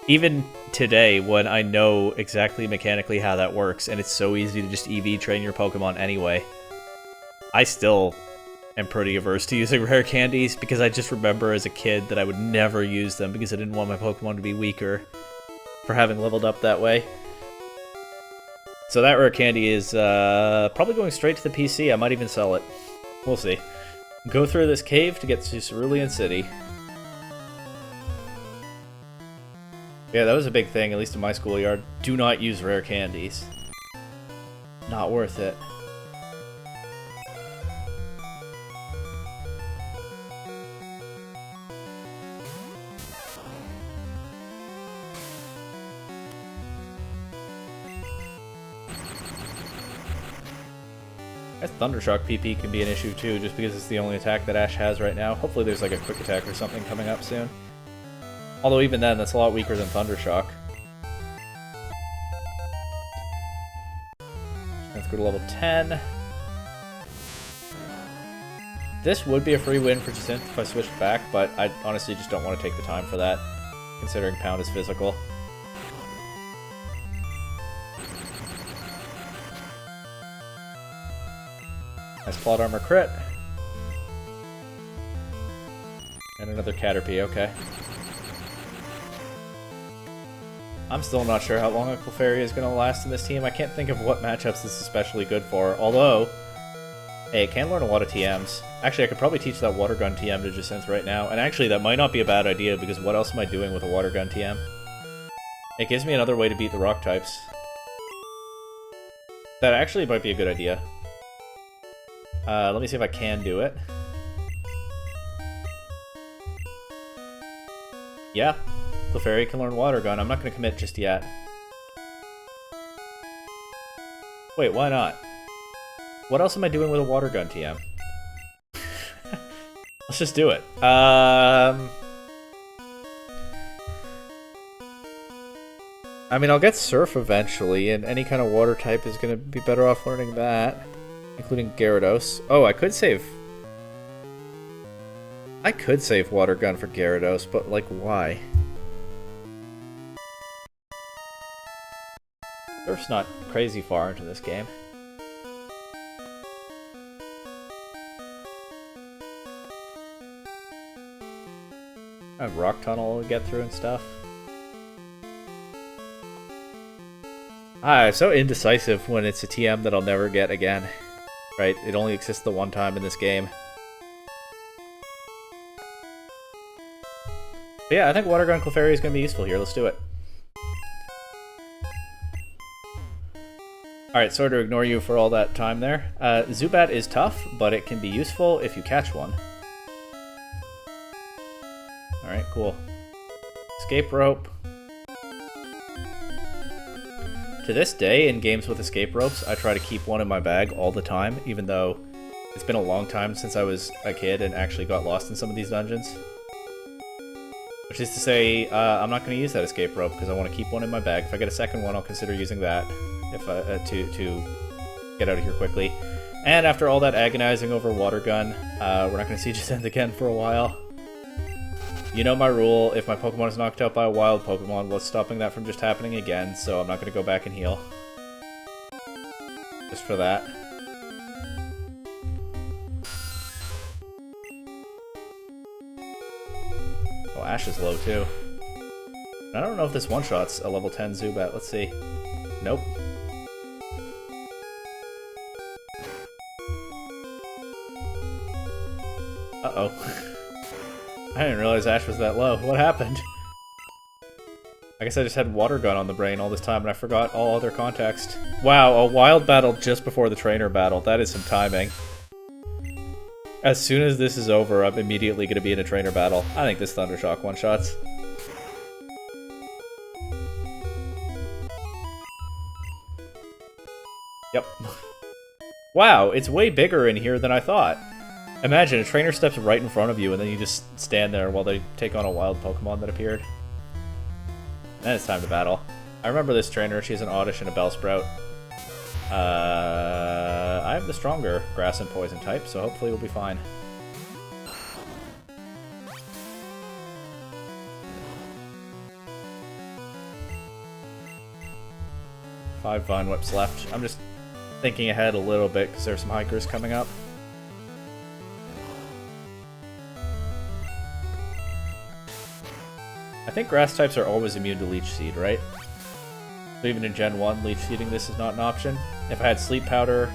Even today, when I know exactly mechanically how that works, and it's so easy to just EV train your Pokemon anyway, I still am pretty averse to using rare candies, because I just remember as a kid that I would never use them because I didn't want my Pokemon to be weaker for having leveled up that way. So that rare candy is probably going straight to the PC. I might even sell it. We'll see. Go through this cave to get to Cerulean City. Yeah, that was a big thing, at least in my schoolyard. Do not use rare candies. Not worth it. I guess Thundershock PP can be an issue too, just because it's the only attack that Ash has right now. Hopefully there's like a quick attack or something coming up soon. Although even then, that's a lot weaker than Thundershock. Let's go to level 10. This would be a free win for Jacinth if I switched back, but I honestly just don't want to take the time for that, considering Pound is physical. Nice plot armor crit. And another Caterpie, okay. I'm still not sure how long a Clefairy is going to last in this team. I can't think of what matchups this is especially good for, although... Hey, it can learn a lot of TMs. Actually, I could probably teach that Water Gun TM to Jacinthe right now, and actually that might not be a bad idea, because what else am I doing with a Water Gun TM? It gives me another way to beat the Rock types. That actually might be a good idea. Let me see if I can do it. Yeah, Clefairy can learn Water Gun. I'm not going to commit just yet. Wait, why not? What else am I doing with a Water Gun TM? Let's just do it. I mean, I'll get Surf eventually, and any kind of water type is going to be better off learning that, including Gyarados. Oh, I could save Water Gun for Gyarados, but, like, why? Surf's not crazy far into this game. I have Rock Tunnel to get through and stuff. I'm so indecisive when it's a TM that I'll never get again. Right? It only exists the one time in this game. But yeah, I think Water Gun Clefairy is going to be useful here. Let's do it. Alright, sorry to ignore you for all that time there. Zubat is tough, but it can be useful if you catch one. Alright, cool. Escape Rope. To this day, in games with escape ropes, I try to keep one in my bag all the time, even though it's been a long time since I was a kid and actually got lost in some of these dungeons. Which is to say, I'm not going to use that escape rope because I want to keep one in my bag. If I get a second one, I'll consider using that if to get out of here quickly. And after all that agonizing over Water Gun, we're not going to see Jacinthe again for a while. You know my rule, if my Pokemon is knocked out by a wild Pokemon, what's stopping that from just happening again, so I'm not going to go back and heal. Just for that. Oh, Ash is low too. I don't know if this one-shot's a level 10 Zubat, let's see. Nope. Uh-oh. I didn't realize Ash was that low. What happened? I guess I just had Water Gun on the brain all this time and I forgot all other context. Wow, a wild battle just before the trainer battle. That is some timing. As soon as this is over, I'm immediately going to be in a trainer battle. I think this Thundershock one-shots. Yep. Wow, it's way bigger in here than I thought. Imagine, a trainer steps right in front of you and then you just stand there while they take on a wild Pokemon that appeared. Then it's time to battle. I remember this trainer, she has an Oddish and a Bellsprout. I have the stronger Grass and Poison type, so hopefully we'll be fine. Five Vine Whips left. I'm just thinking ahead a little bit because there's some hikers coming up. I think grass types are always immune to Leech Seed, right? So even in Gen 1, Leech Seeding this is not an option. If I had Sleep Powder,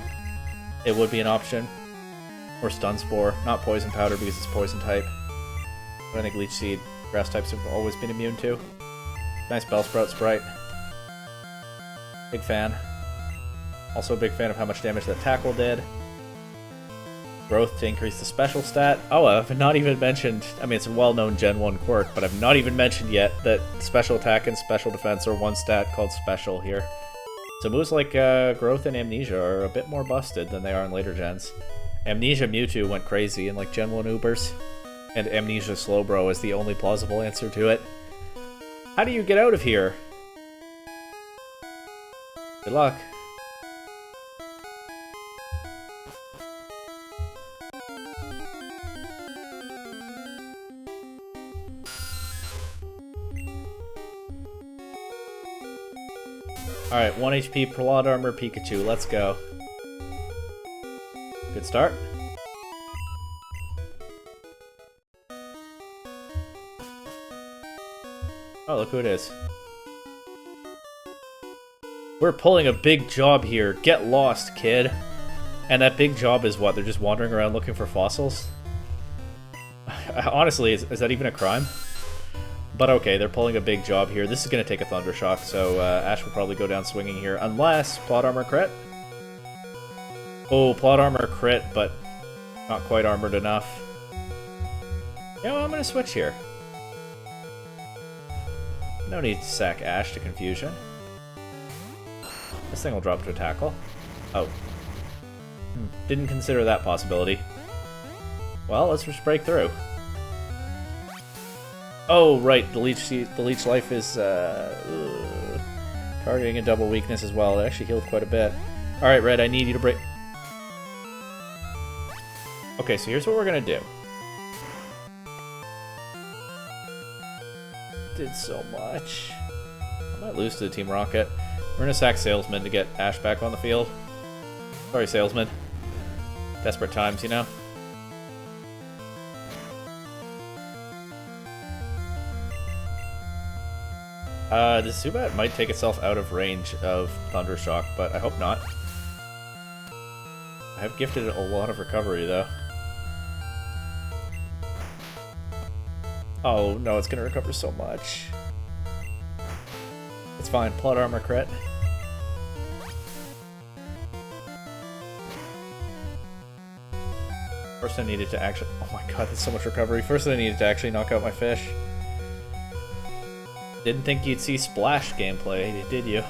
it would be an option. Or Stun Spore, not Poison Powder because it's Poison type. But I think Leech Seed, grass types have always been immune to. Nice Bellsprout sprite. Big fan. Also a big fan of how much damage that Tackle did. Growth to increase the special stat. Oh, I've not even mentioned, I mean, it's a well-known Gen 1 quirk, but I've not even mentioned yet that special attack and special defense are one stat called special here. So moves like Growth and Amnesia are a bit more busted than they are in later gens. Amnesia Mewtwo went crazy in like Gen 1 Ubers, and Amnesia Slowbro is the only plausible answer to it. How do you get out of here? Good luck. Alright, 1 HP Plot Armor Pikachu, let's go. Good start. Oh, look who it is. We're pulling a big job here. Get lost, kid. And that big job is what? They're just wandering around looking for fossils? Honestly, is that even a crime? But okay, they're pulling a big job here. This is going to take a Thundershock, so Ash will probably go down swinging here. Unless plot armor crit. Oh, plot armor crit, but not quite armored enough. You know, I'm going to switch here. No need to sack Ash to confusion. This thing will drop to a tackle. Oh. Didn't consider that possibility. Well, let's just break through. Oh, right, the leech life is targeting a double weakness as well. It actually healed quite a bit. Alright, Red, I need you to break... Okay, so here's what we're gonna do. Did so much. I might lose to the Team Rocket. We're gonna sack Salesman to get Ash back on the field. Sorry, Salesman. Desperate times, you know? The Zubat might take itself out of range of Thundershock, but I hope not. I have gifted it a lot of recovery, though. Oh, no, it's gonna recover so much. It's fine. Plot armor crit. First I needed to actually... Oh my god, that's so much recovery. First I needed to actually knock out my fish. Didn't think you'd see Splash gameplay, did you?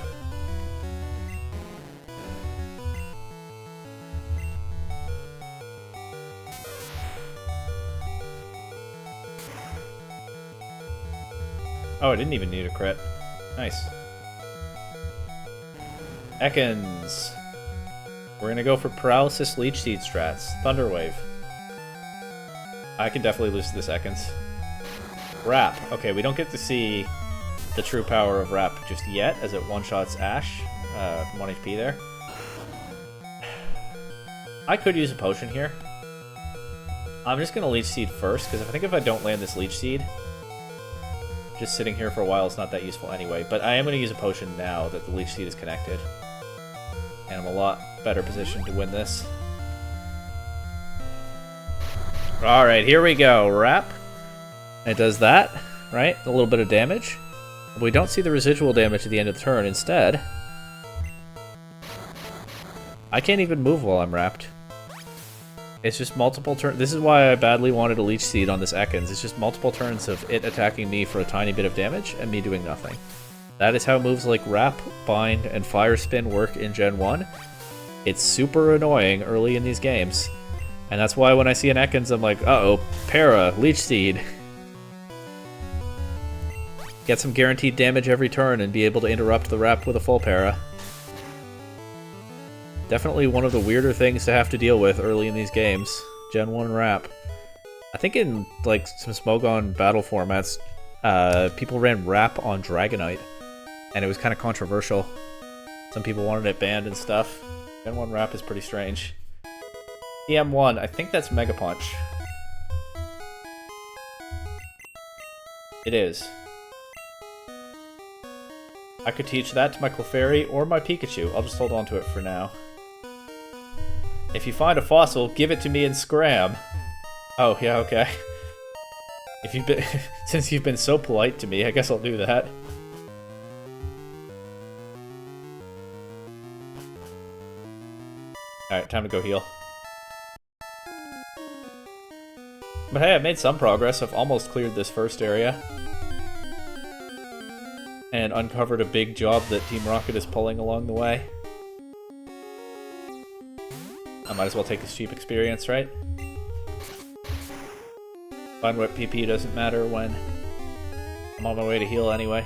Oh, I didn't even need a crit. Nice. Ekans. We're gonna go for Paralysis Leech Seed strats. Thunder Wave. I can definitely lose to this Ekans. Wrap. Okay, we don't get to see the true power of Wrap just yet, as it one-shots Ash from 1 HP there. I could use a potion here. I'm just gonna Leech Seed first, because I think if I don't land this Leech Seed, just sitting here for a while is not that useful anyway. But I am gonna use a potion now that the Leech Seed is connected. And I'm a lot better positioned to win this. Alright, here we go. Wrap. It does that, right? A little bit of damage. But we don't see the residual damage at the end of the turn. Instead, I can't even move while I'm wrapped. It's just multiple turns. This is why I badly wanted a Leech Seed on this Ekans. It's just multiple turns of it attacking me for a tiny bit of damage and me doing nothing. That is how moves like Wrap, Bind, and Fire Spin work in Gen 1. It's super annoying early in these games. And that's why when I see an Ekans, I'm like, uh-oh, Para, Leech Seed. Get some guaranteed damage every turn and be able to interrupt the Wrap with a full Para. Definitely one of the weirder things to have to deal with early in these games. Gen 1 Wrap. I think in like some Smogon battle formats, people ran Wrap on Dragonite. And it was kind of controversial. Some people wanted it banned and stuff. Gen 1 Wrap is pretty strange. EM1, I think that's Mega Punch. It is. I could teach that to my Clefairy or my Pikachu. I'll just hold on to it for now. If you find a fossil, give it to me and scram. Oh, yeah, okay. If you've been... Since you've been so polite to me, I guess I'll do that. Alright, time to go heal. But hey, I've made some progress. I've almost cleared this first area. And uncovered a big job that Team Rocket is pulling along the way. I might as well take this cheap experience, right? Fine Whip PP doesn't matter when I'm on my way to heal anyway.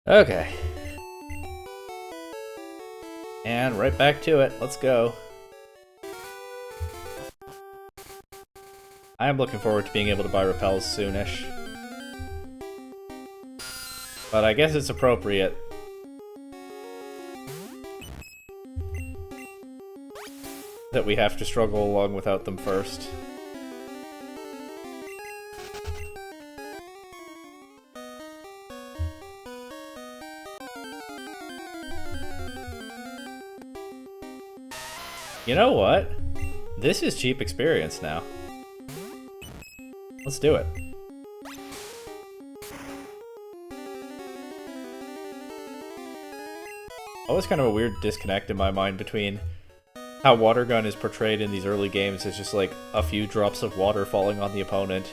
Okay. And right back to it. Let's go. I am looking forward to being able to buy repels soonish. But I guess it's appropriate. That we have to struggle along without them first. You know what? This is cheap experience now. Let's do it. Always kind of a weird disconnect in my mind between how water gun is portrayed in these early games as just like a few drops of water falling on the opponent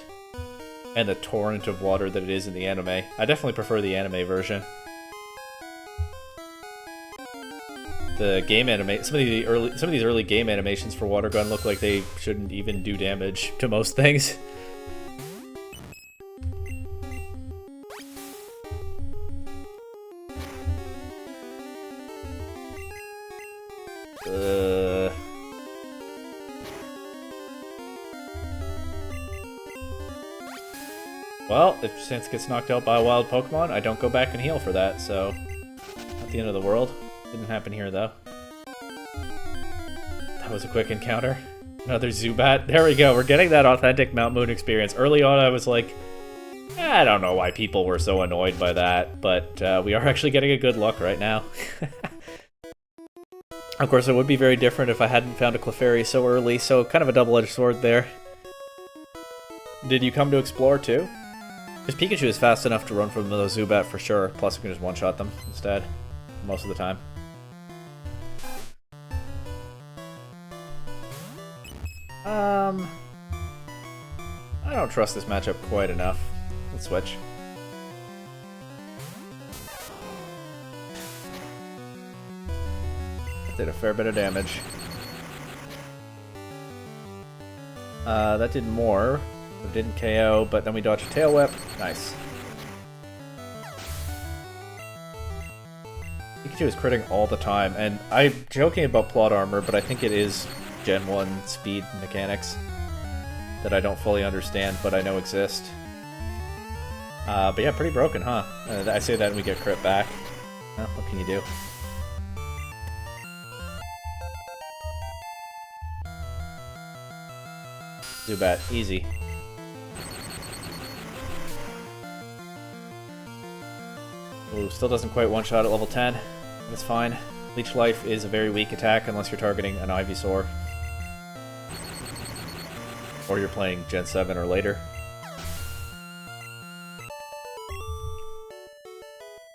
and the torrent of water that it is in the anime. I definitely prefer the anime version. The game anime, some of these early game animations for water gun look like they shouldn't even do damage to most things. Well, if Sense gets knocked out by a wild Pokemon, I don't go back and heal for that, so not the end of the world. Didn't happen here, though. That was a quick encounter. Another Zubat. There we go. We're getting that authentic Mount Moon experience. Early on, I was like, I don't know why people were so annoyed by that, but we are actually getting a good look right now. Of course, it would be very different if I hadn't found a Clefairy so early, so kind of a double-edged sword there. Did you come to explore, too? Because Pikachu is fast enough to run from the Zubat for sure, plus you can just one-shot them instead, most of the time. I don't trust this matchup quite enough. Let's switch. That did a fair bit of damage. That did more. It didn't KO, but then we dodged a Tail Whip. Nice. Pikachu is critting all the time, and I'm joking about plot armor, but I think it is Gen 1 speed mechanics that I don't fully understand, but I know exist. But yeah, pretty broken, huh? I say that and we get crit back. Well, what can you do? Zubat, easy. Ooh, still doesn't quite one-shot at level 10. That's fine. Leech Life is a very weak attack unless you're targeting an Ivysaur. Or you're playing Gen 7 or later.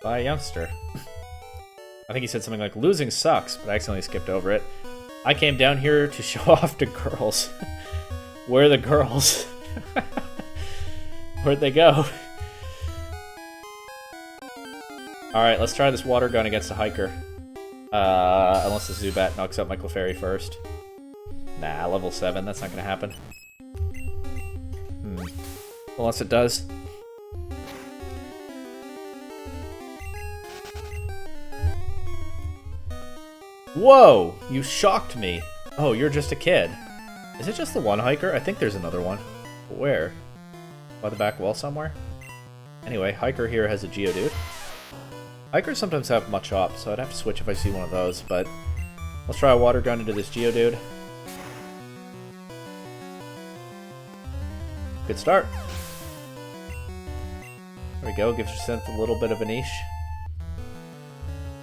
By a youngster. I think he said something like, losing sucks, but I accidentally skipped over it. I came down here to show off to girls. Where are the girls? Where'd they go? Alright, let's try this water gun against a hiker. Unless the Zubat knocks out my Clefairy first. Nah, level 7, that's not gonna happen. Unless it does. Whoa! You shocked me! Oh, you're just a kid. Is it just the one hiker? I think there's another one. Where? By the back wall somewhere? Anyway, hiker here has a Geodude. Hikers sometimes have Machop, so I'd have to switch if I see one of those, but let's try a water gun into this Geodude. Good start. There we go, gives your synth a little bit of a niche.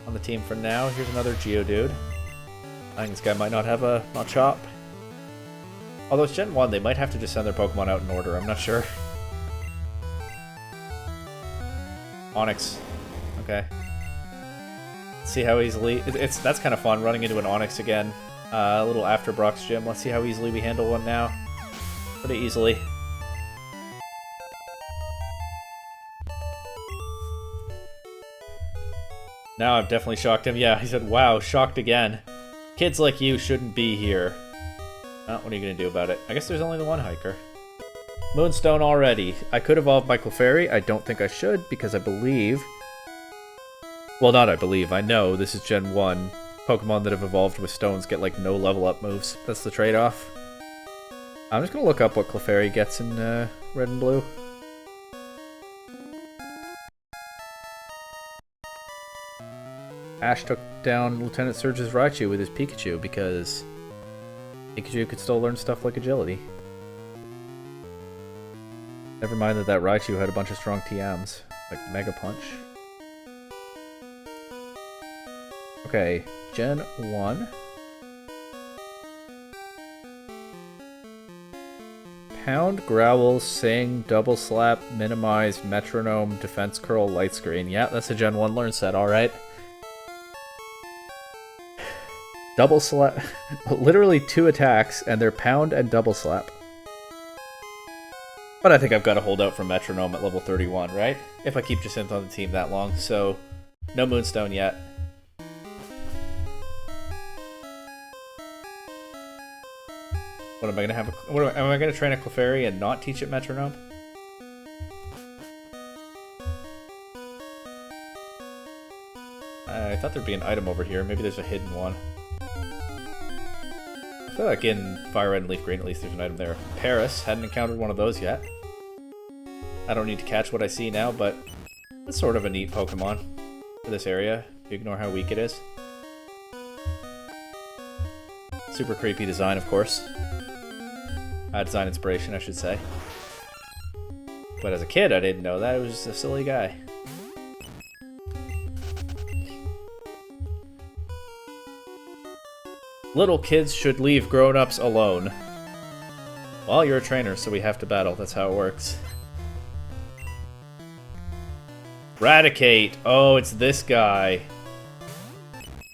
On the team for now, here's another Geodude. I think this guy might not have a Machop. Although it's Gen 1, they might have to just send their Pokemon out in order, I'm not sure. Onix. Okay. Let's see how easily... That's kind of fun, running into an Onix again. A little after Brock's gym. Let's see how easily we handle one now. Pretty easily. Now I've definitely shocked him. Yeah, he said, wow, shocked again. Kids like you shouldn't be here. Oh, what are you going to do about it? I guess there's only the one hiker. Moonstone already. I could evolve my Clefairy. I don't think I should, because I believe... Well, not I believe. I know this is Gen 1. Pokemon that have evolved with stones get, like, no level up moves. That's the trade-off. I'm just gonna look up what Clefairy gets in red and blue. Ash took down Lieutenant Surge's Raichu with his Pikachu because Pikachu could still learn stuff like agility. Never mind that Raichu had a bunch of strong TMs, like Mega Punch. Okay, Gen 1. Pound, Growl, Sing, Double Slap, Minimize, Metronome, Defense Curl, Light Screen. Yeah, that's a Gen 1 learn set, alright. Double Slap. Literally 2 attacks, and they're Pound and Double Slap. But I think I've got to hold out for Metronome at level 31, right? If I keep Jacinth on the team that long, so no Moonstone yet. What am I gonna have? Am I gonna train a Clefairy and not teach it Metronome? I thought there'd be an item over here. Maybe there's a hidden one. I feel like in Fire Red and Leaf Green at least there's an item there. Paris, hadn't encountered one of those yet. I don't need to catch what I see now, but it's sort of a neat Pokemon for this area, if you ignore how weak it is. Super creepy design, of course. Design inspiration, I should say. But as a kid, I didn't know that. It was just a silly guy. Little kids should leave grown-ups alone. Well, you're a trainer, so we have to battle. That's how it works. Raticate! Oh, it's this guy.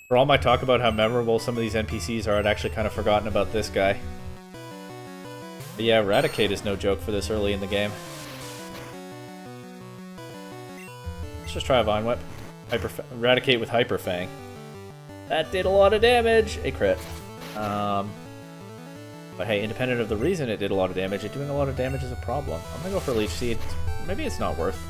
For all my talk about how memorable some of these NPCs are, I'd actually kind of forgotten about this guy. But yeah, Raticate is no joke for this early in the game. Let's just try a Vine Whip. Raticate with Hyper Fang. That did a lot of damage! A crit. But hey, independent of the reason it did a lot of damage, it doing a lot of damage is a problem. I'm gonna go for Leech Seed. Maybe it's not worth.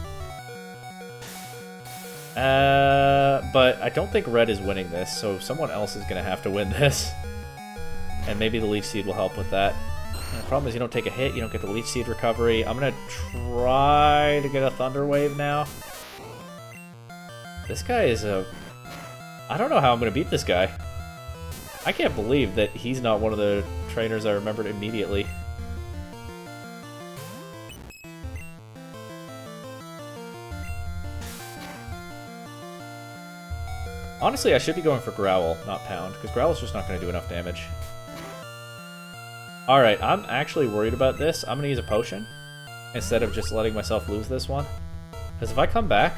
But I don't think Red is winning this, so someone else is gonna have to win this. And maybe the Leech Seed will help with that. And the problem is you don't take a hit, you don't get the Leech Seed recovery. I'm gonna try to get a Thunder Wave now. This guy is a... I don't know how I'm gonna beat this guy. I can't believe that he's not one of the trainers I remembered immediately. Honestly, I should be going for Growl, not Pound, because Growl's just not going to do enough damage. Alright, I'm actually worried about this. I'm going to use a potion instead of just letting myself lose this one. Because if I come back,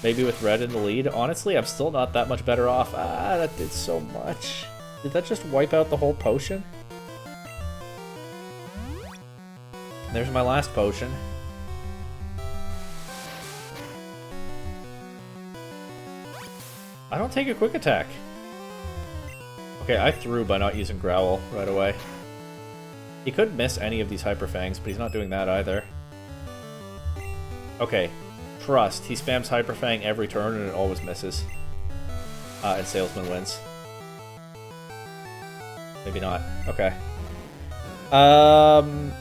maybe with Red in the lead, honestly, I'm still not that much better off. Ah, that did so much. Did that just wipe out the whole potion? There's my last potion. I don't take a quick attack. Okay, I threw by not using Growl right away. He could miss any of these Hyper Fangs, but he's not doing that either. Okay, trust. He spams Hyper Fang every turn and it always misses. And Salesman wins. Maybe not. Okay. I'm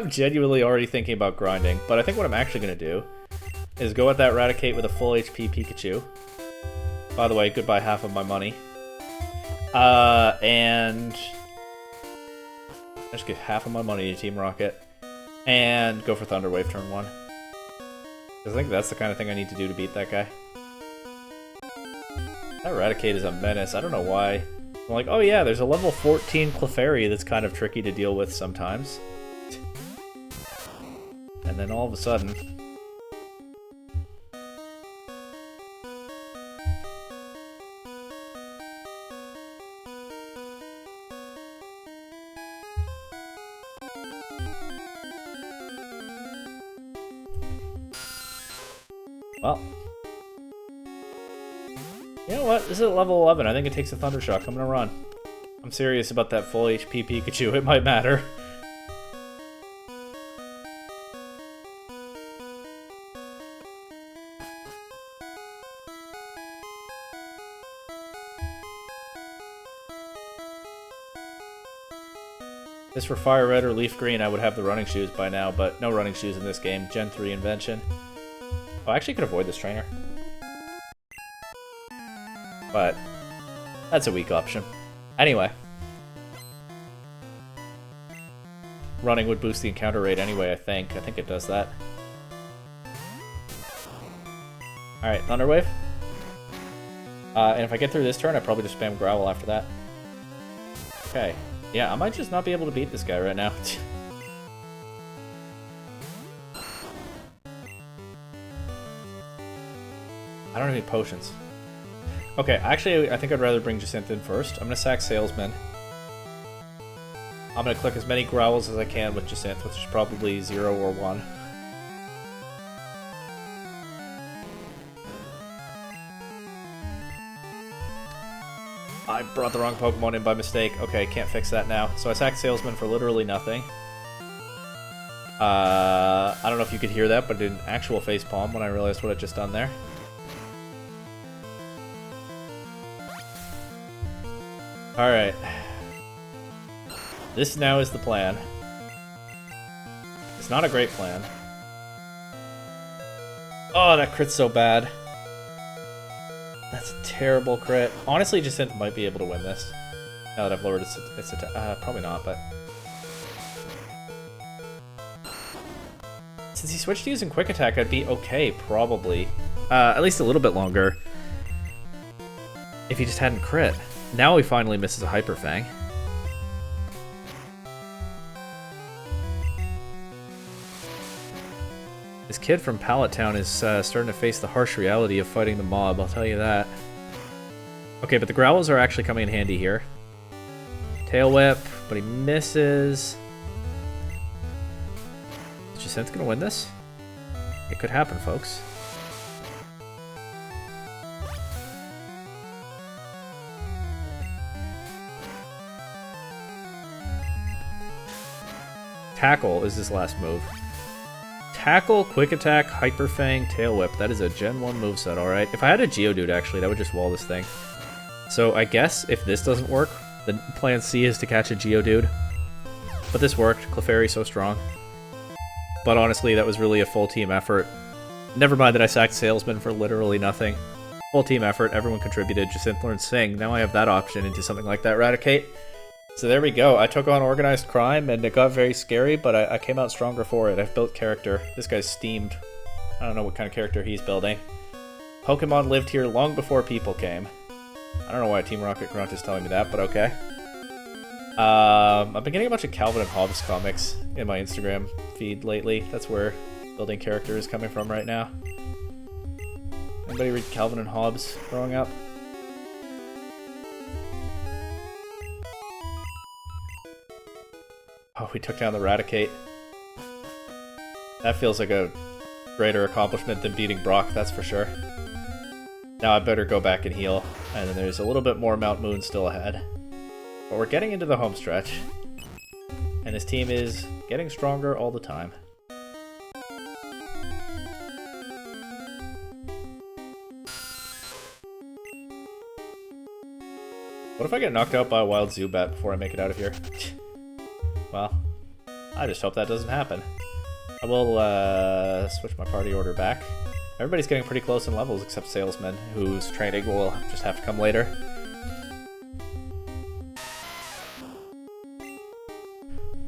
genuinely already thinking about grinding, but I think what I'm actually going to do is go at that Raticate with a full HP Pikachu. By the way, goodbye half of my money. And just give half of my money to Team Rocket. And go for Thunder Wave turn 1. I think that's the kind of thing I need to do to beat that guy. That Raticate is a menace. I don't know why. I'm like, oh yeah, there's a level 14 Clefairy that's kind of tricky to deal with sometimes. And then all of a sudden... Well, you know what? This is at level 11. I think it takes a Thunder Shock. I'm gonna run. I'm serious about that full HP Pikachu. It might matter. This for Fire Red or Leaf Green, I would have the running shoes by now, but no running shoes in this game. Gen 3 invention. Oh, I actually could avoid this trainer. But that's a weak option. Anyway. Running would boost the encounter rate anyway, I think. I think it does that. Alright, Thunder Wave. And if I get through this turn, I probably just spam Growl after that. Okay. Yeah, I might just not be able to beat this guy right now. I don't have any potions. Okay, actually, I think I'd rather bring Jacinth in first. I'm gonna sack Salesman. I'm gonna click as many Growls as I can with Jacinth, which is probably 0 or 1. I brought the wrong Pokemon in by mistake. Okay, can't fix that now. So I sacked Salesman for literally nothing. I don't know if you could hear that, but I did an actual facepalm when I realized what I'd just done there. Alright. This now is the plan. It's not a great plan. Oh, that crit's so bad. That's a terrible crit. Honestly, Jacinth might be able to win this. Now that I've lowered its attack. Probably not, but... Since he switched to using Quick Attack, I'd be okay, probably. At least a little bit longer. If he just hadn't crit. Now he finally misses a Hyper Fang. This kid from Pallet Town is starting to face the harsh reality of fighting the mob, I'll tell you that. Okay, but the Growls are actually coming in handy here. Tail Whip, but he misses. Is Jacinth gonna win this? It could happen, folks. Tackle is his last move. Tackle, Quick Attack, Hyper Fang, Tail Whip. That is a Gen 1 moveset, alright. If I had a Geodude, actually, that would just wall this thing. So I guess if this doesn't work, then plan C is to catch a Geodude. But this worked. Clefairy's so strong. But honestly, that was really a full team effort. Never mind that I sacked Salesman for literally nothing. Full team effort, everyone contributed. Jacinth learned Sing. Now I have that option into something like that Raticate. So there we go. I took on organized crime, and it got very scary, but I came out stronger for it. I've built character. This guy's steamed. I don't know what kind of character he's building. Pokemon lived here long before people came. I don't know why Team Rocket Grunt is telling me that, but okay. I've been getting a bunch of Calvin and Hobbes comics in my Instagram feed lately. That's where building character is coming from right now. Anybody read Calvin and Hobbes growing up? Oh, we took down the Raticate. That feels like a greater accomplishment than beating Brock, that's for sure. Now I better go back and heal, and then there's a little bit more Mount Moon still ahead. But we're getting into the home stretch, and this team is getting stronger all the time. What if I get knocked out by a wild Zubat before I make it out of here? Well, I just hope that doesn't happen. I will switch my party order back. Everybody's getting pretty close in levels except Salesman, whose training will just have to come later.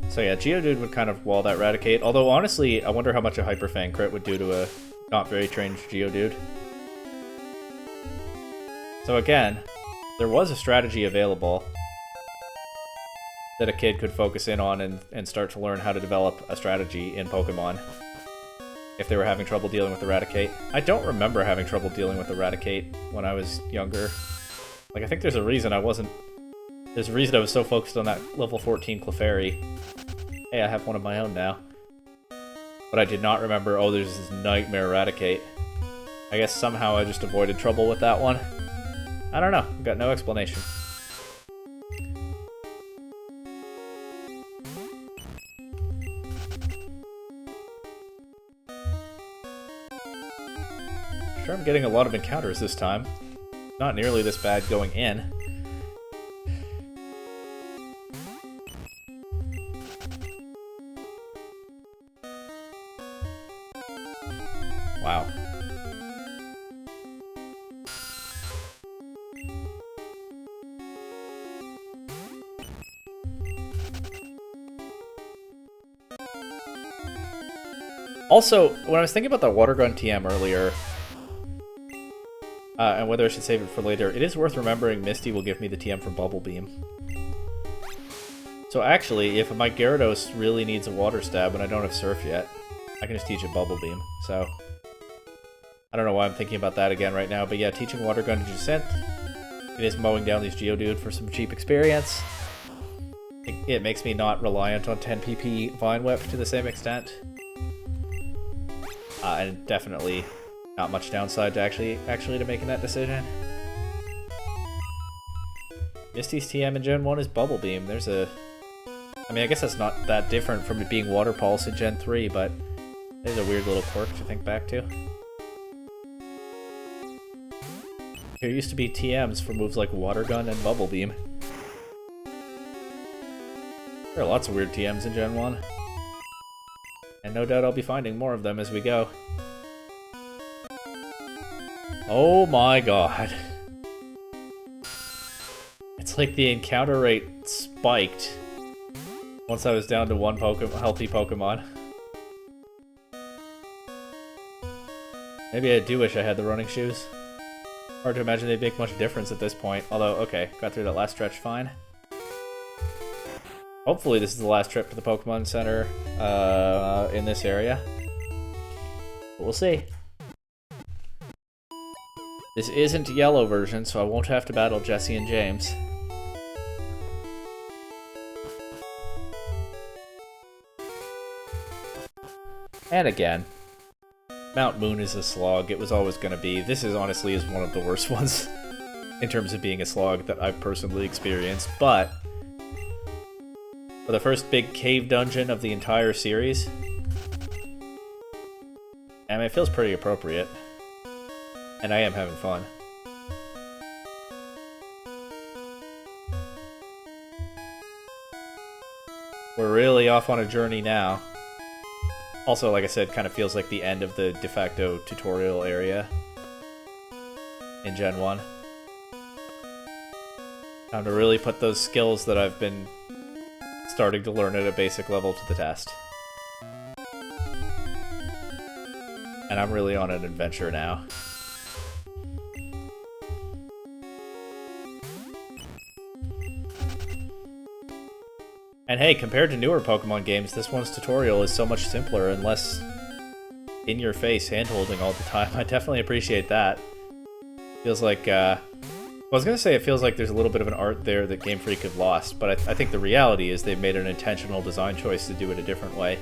So yeah, Geodude would kind of wall that Raticate, although honestly, I wonder how much a Hyper Fang crit would do to a not very trained Geodude. So again, there was a strategy available that a kid could focus in on and start to learn how to develop a strategy in Pokemon if they were having trouble dealing with Eradicate. I don't remember having trouble dealing with Eradicate when I was younger. Like, I think there's a reason I wasn't... There's a reason I was so focused on that level 14 Clefairy. Hey, I have one of my own now. But I did not remember, oh, there's this nightmare Eradicate. I guess somehow I just avoided trouble with that one. I don't know. I've got no explanation. Sure, I'm getting a lot of encounters this time. Not nearly this bad going in. Wow. Also, when I was thinking about the water gun TM earlier, and whether I should save it for later, it is worth remembering Misty will give me the TM for Bubble Beam. So actually, if my Gyarados really needs a water stab and I don't have Surf yet, I can just teach it Bubble Beam. So I don't know why I'm thinking about that again right now, but yeah, teaching Water Gun to Descent, it is mowing down these Geodude for some cheap experience. It makes me not reliant on 10 PP Vine Whip to the same extent. And definitely not much downside to actually to making that decision. Misty's TM in Gen 1 is Bubble Beam. There's a... I mean, I guess that's not that different from it being Water Pulse in Gen 3, but there's a weird little quirk to think back to. There used to be TMs for moves like Water Gun and Bubble Beam. There are lots of weird TMs in Gen 1. And no doubt I'll be finding more of them as we go. Oh my god. It's like the encounter rate spiked once I was down to one healthy Pokemon. Maybe I do wish I had the running shoes. Hard to imagine they'd make much difference at this point. Although, okay, got through that last stretch fine. Hopefully this is the last trip to the Pokemon Center in this area. But we'll see. This isn't yellow version, so I won't have to battle Jesse and James. And again, Mount Moon is a slog. It was always going to be. This is honestly one of the worst ones in terms of being a slog that I've personally experienced. But for the first big cave dungeon of the entire series, I mean, it feels pretty appropriate. And I am having fun. We're really off on a journey now. Also, like I said, kind of feels like the end of the de facto tutorial area in Gen 1. Time to really put those skills that I've been starting to learn at a basic level to the test. And I'm really on an adventure now. And hey, compared to newer Pokemon games, this one's tutorial is so much simpler and less in-your-face hand-holding all the time. I definitely appreciate that. Feels like, I was gonna say it feels like there's a little bit of an art there that Game Freak have lost, but I think the reality is they've made an intentional design choice to do it a different way.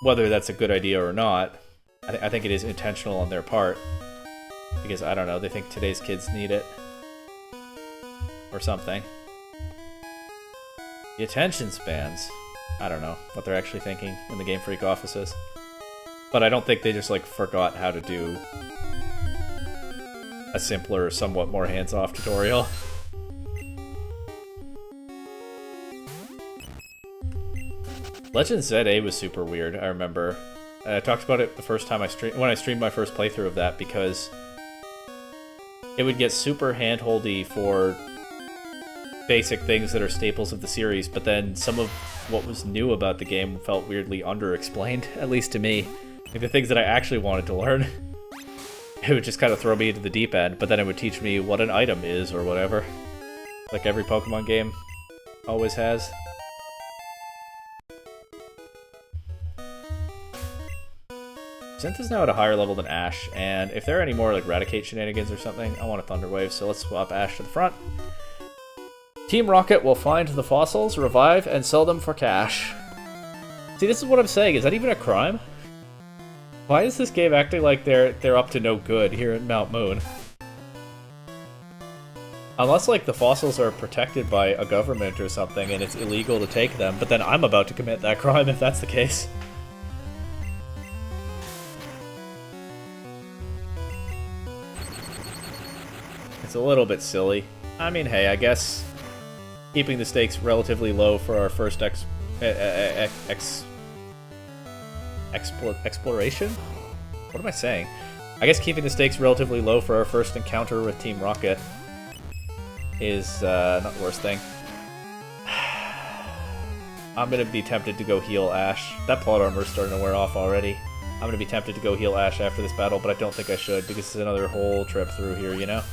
Whether that's a good idea or not, I think it is intentional on their part. Because, I don't know, they think today's kids need it. Or something. The attention spans. I don't know what they're actually thinking in the Game Freak offices. But I don't think they just, like, forgot how to do a simpler, somewhat more hands-off tutorial. Legend ZA was super weird, I remember. I talked about it the first time when I streamed my first playthrough of that, because it would get super hand-holdy for basic things that are staples of the series, but then some of what was new about the game felt weirdly under-explained, at least to me. Like the things that I actually wanted to learn. It would just kind of throw me into the deep end, but then it would teach me what an item is or whatever. Like every Pokemon game always has. Synth is now at a higher level than Ash, and if there are any more like Raticate shenanigans or something, I want a Thunder Wave, so let's swap Ash to the front. Team Rocket will find the fossils, revive, and sell them for cash. See, this is what I'm saying. Is that even a crime? Why is this game acting like they're up to no good here at Mount Moon? Unless, like, the fossils are protected by a government or something and it's illegal to take them, but then I'm about to commit that crime if that's the case. It's a little bit silly. I mean, hey, I guess keeping the stakes relatively low for our first exploration? What am I saying? I guess keeping the stakes relatively low for our first encounter with Team Rocket is not the worst thing. I'm gonna be tempted to go heal Ash. That plot armor is starting to wear off already. I'm gonna be tempted to go heal Ash after this battle, but I don't think I should because it's another whole trip through here, you know?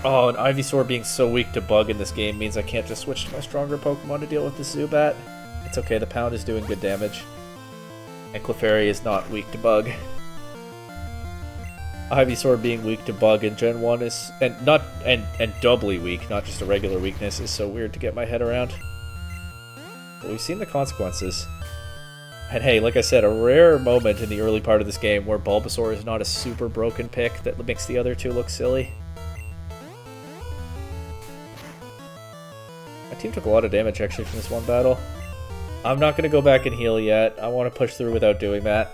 Oh, and Ivysaur being so weak to bug in this game means I can't just switch to my stronger Pokemon to deal with the Zubat. It's okay, the Pound is doing good damage. And Clefairy is not weak to bug. Ivysaur being weak to bug in Gen 1 is and doubly weak, not just a regular weakness, is so weird to get my head around. But we've seen the consequences. And hey, like I said, a rare moment in the early part of this game where Bulbasaur is not a super broken pick that makes the other two look silly. My team took a lot of damage actually from this one battle. I'm not going to go back and heal yet. I want to push through without doing that.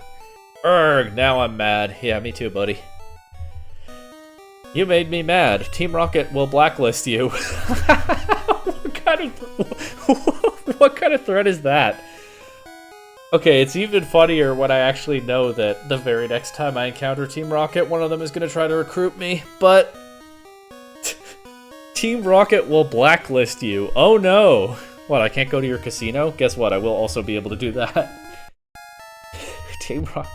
Urgh, now I'm mad. Yeah, me too, buddy. You made me mad. Team Rocket will blacklist you. What kind of threat is that? Okay, it's even funnier when I actually know that the very next time I encounter Team Rocket, one of them is going to try to recruit me, but Team Rocket will blacklist you. Oh no! What, I can't go to your casino? Guess what, I will also be able to do that. Team Rocket...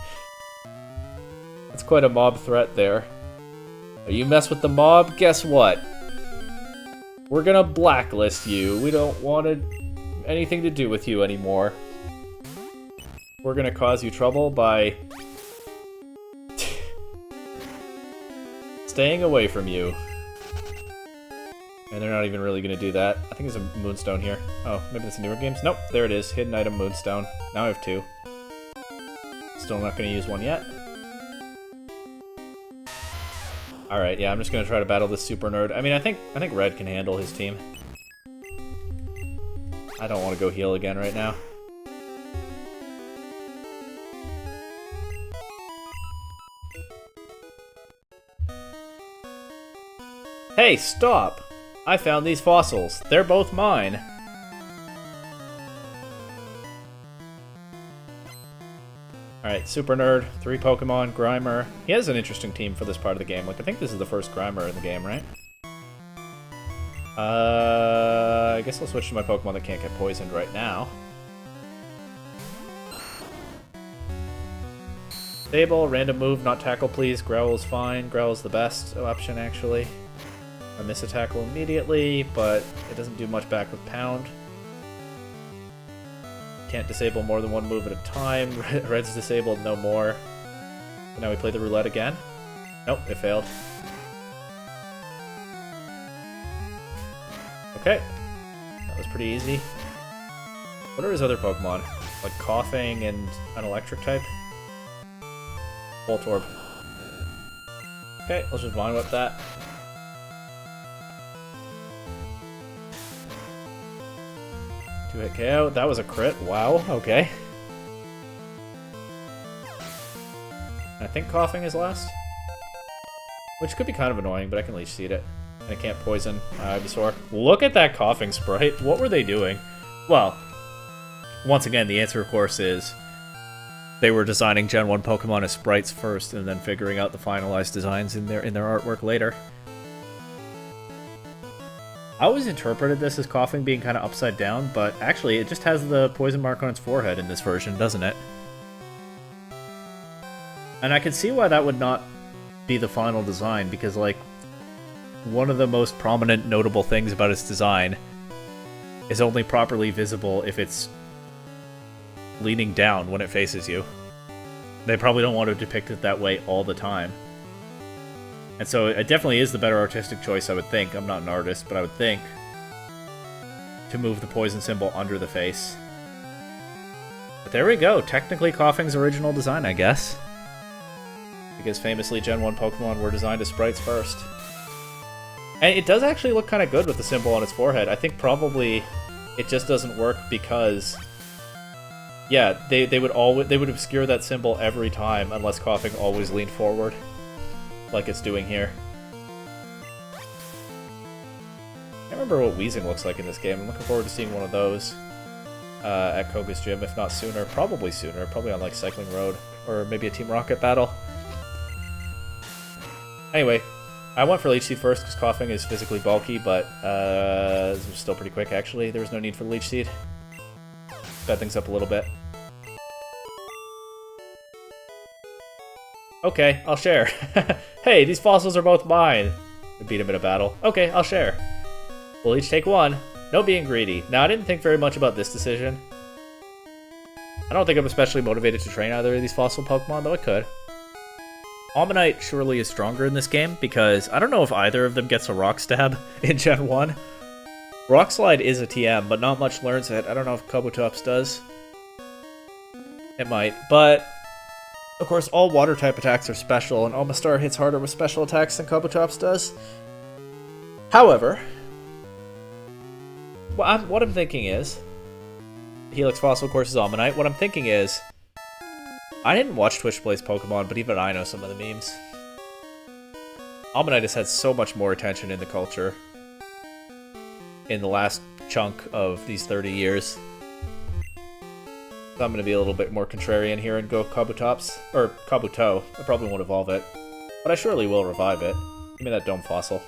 That's quite a mob threat there. You mess with the mob, guess what? We're gonna blacklist you. We don't want anything to do with you anymore. We're gonna cause you trouble by staying away from you. And they're not even really gonna do that. I think there's a Moonstone here. Oh, maybe that's newer games? Nope, there it is. Hidden item Moonstone. Now I have two. Still not gonna use one yet. Alright, yeah, I'm just gonna try to battle this super nerd. I mean, I think Red can handle his team. I don't want to go heal again right now. Hey, stop! I found these fossils. They're both mine. Alright, Super Nerd, 3 Pokemon, Grimer. He has an interesting team for this part of the game. Like, I think this is the first Grimer in the game, right? I guess I'll switch to my Pokemon that can't get poisoned right now. Stable, random move, not tackle please. Growl is fine. Growl is the best option, actually. I miss a tackle immediately, but it doesn't do much back with Pound. Can't disable more than one move at a time. Red's disabled, no more. So now we play the roulette again. Nope, it failed. Okay. That was pretty easy. What are his other Pokemon? Like Coughing and an electric type? Voltorb. Okay, let's just Vine Whip that. Hit KO. That was a crit. Wow. Okay. I think Coughing is last. Which could be kind of annoying, but I can Leech Seed it. And I can't poison Ivysaur. Look at that Coughing sprite. What were they doing? Well, once again, the answer, of course, is they were designing Gen 1 Pokemon as sprites first and then figuring out the finalized designs in their artwork later. I always interpreted this as Coughing being kind of upside down, but actually it just has the poison mark on its forehead in this version, doesn't it? And I can see why that would not be the final design, because, like, one of the most prominent notable things about its design is only properly visible if it's leaning down when it faces you. They probably don't want to depict it that way all the time. And so it definitely is the better artistic choice, I would think. I'm not an artist, but I would think to move the poison symbol under the face. But there we go. Technically Coughing's original design, I guess. Because famously Gen 1 Pokemon were designed as sprites first. And it does actually look kind of good with the symbol on its forehead. I think probably it just doesn't work because, yeah, they would obscure that symbol every time unless Coughing always leaned forward. Like it's doing here. I can't remember what Weezing looks like in this game. I'm looking forward to seeing one of those at Koga's gym, if not sooner. Probably sooner. Probably on like Cycling Road or maybe a Team Rocket battle. Anyway, I went for Leech Seed first because coughing is physically bulky, but this was still pretty quick actually. There was no need for Leech Seed. Sped things up a little bit. Okay, I'll share. Hey, these fossils are both mine. We beat him in a battle. Okay, I'll share. We'll each take one. No being greedy. Now, I didn't think very much about this decision. I don't think I'm especially motivated to train either of these fossil Pokemon, though I could. Almanite surely is stronger in this game, because I don't know if either of them gets a Rock Stab in Gen 1. Rock Slide is a TM, but not much learns it. I don't know if Kabutops does. It might, but... Of course, all Water-type attacks are special, and Omastar hits harder with special attacks than Kabutops does. However, what I'm thinking is... Helix Fossil, of course, is Almanite. What I'm thinking is... I didn't watch Twitch Plays Pokemon, but even I know some of the memes. Almanite has had so much more attention in the culture in the last chunk of these 30 years. So I'm going to be a little bit more contrarian here and go Kabutops. Or Kabuto. I probably won't evolve it. But I surely will revive it. Give me that Dome Fossil.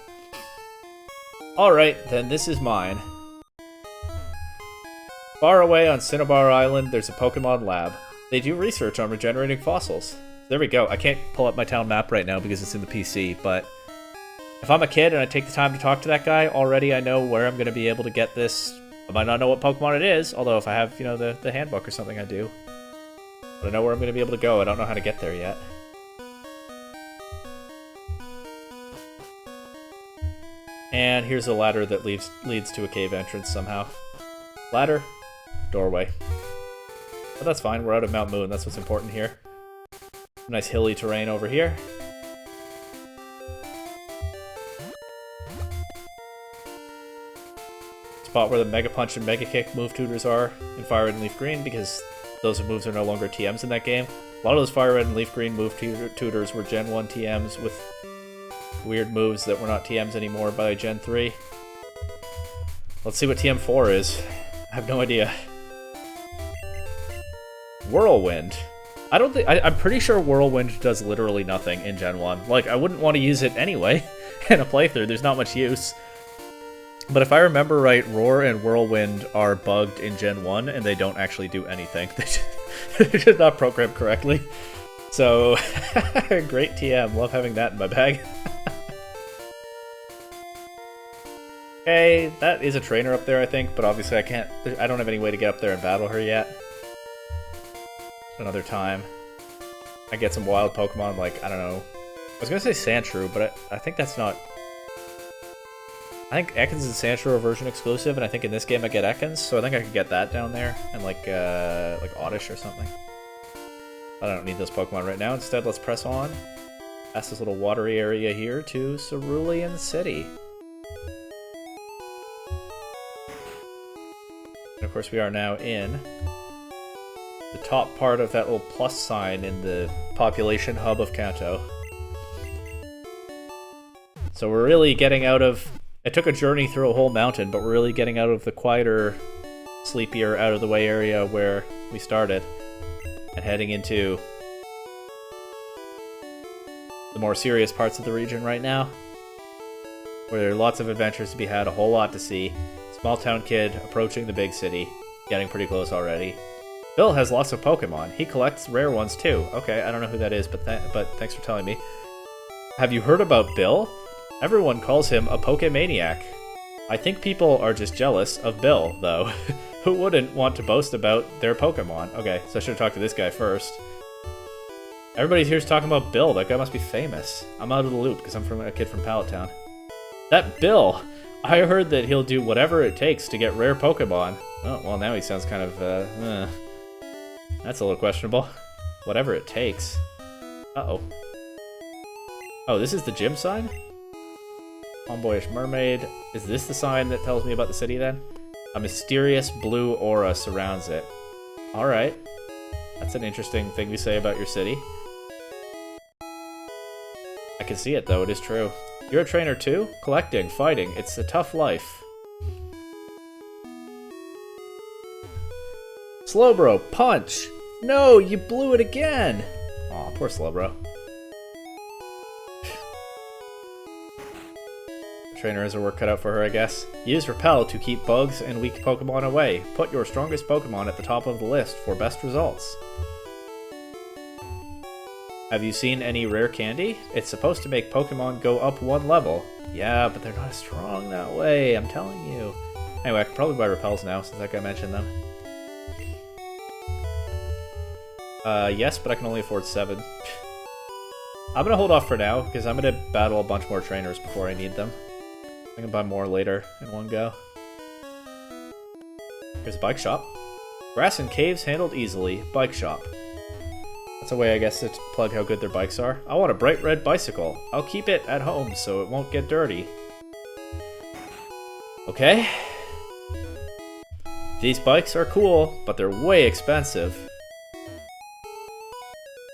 Alright, then this is mine. Far away on Cinnabar Island, there's a Pokemon lab. They do research on regenerating fossils. There we go. I can't pull up my town map right now because it's in the PC, but... If I'm a kid and I take the time to talk to that guy, already I know where I'm going to be able to get this. I might not know what Pokemon it is, although if I have, you know, the handbook or something, I do. But I know where I'm going to be able to go. I don't know how to get there yet. And here's a ladder that leads to a cave entrance somehow. Ladder, doorway. But that's fine, we're out of Mount Moon, that's what's important here. Nice hilly terrain over here. Spot where the Mega Punch and Mega Kick move tutors are in Fire Red and Leaf Green, because those moves are no longer TMs in that game. A lot of those Fire Red and Leaf Green move tutors were Gen 1 TMs with weird moves that were not TMs anymore by Gen 3. Let's see what TM4 is. I have no idea. Whirlwind. I'm pretty sure Whirlwind does literally nothing in Gen 1. Like, I wouldn't want to use it anyway in a playthrough. There's not much use. But if I remember right, Roar and Whirlwind are bugged in Gen 1, and they don't actually do anything. They're just not programmed correctly. So, great TM. Love having that in my bag. Okay, that is a trainer up there, I think, but obviously I don't have any way to get up there and battle her yet. Another time. I get some wild Pokemon, like, I don't know. I was gonna say Sandshrew, but I think that's not... I think Ekans and Sandshrew are version exclusive, and I think in this game I get Ekans, so I think I could get that down there, and like Oddish or something. I don't need those Pokemon right now. Instead, let's press on past this little watery area here to Cerulean City. And of course we are now in the top part of that little plus sign in the population hub of Kanto. So we're really getting out of... It took a journey through a whole mountain, but we're really getting out of the quieter, sleepier, out-of-the-way area where we started, and heading into the more serious parts of the region right now, where there are lots of adventures to be had, a whole lot to see. Small town kid approaching the big city, getting pretty close already. Bill has lots of Pokemon. He collects rare ones too. Okay, I don't know who that is, but thanks for telling me. Have you heard about Bill? Everyone calls him a Pokemaniac. I think people are just jealous of Bill, though. Who wouldn't want to boast about their Pokemon? Okay, so I should have talked to this guy first. Everybody here's talking about Bill. That guy must be famous. I'm out of the loop because I'm from a kid from Pallet Town. That Bill! I heard that he'll do whatever it takes to get rare Pokemon. Oh, well now he sounds kind of, That's a little questionable. Whatever it takes. Uh-oh. Oh, this is the gym sign? Tomboyish Mermaid. Is this the sign that tells me about the city then? A mysterious blue aura surrounds it. Alright. That's an interesting thing to say about your city. I can see it though, it is true. You're a trainer too? Collecting, fighting, it's a tough life. Slowbro, punch! No, you blew it again! Aw, poor Slowbro. Trainer has her work cut out for her, I guess. Use Repel to keep bugs and weak Pokemon away. Put your strongest Pokemon at the top of the list for best results. Have you seen any rare candy? It's supposed to make Pokemon go up one level. Yeah, but they're not as strong that way, I'm telling you. Anyway, I can probably buy Repels now since that guy mentioned them. Yes, but I can only afford 7. I'm gonna hold off for now, because I'm gonna battle a bunch more trainers before I need them. I can buy more later in one go. Here's a bike shop. Grass and caves handled easily. Bike shop. That's a way, I guess, to plug how good their bikes are. I want a bright red bicycle. I'll keep it at home so it won't get dirty. Okay. These bikes are cool, but they're way expensive.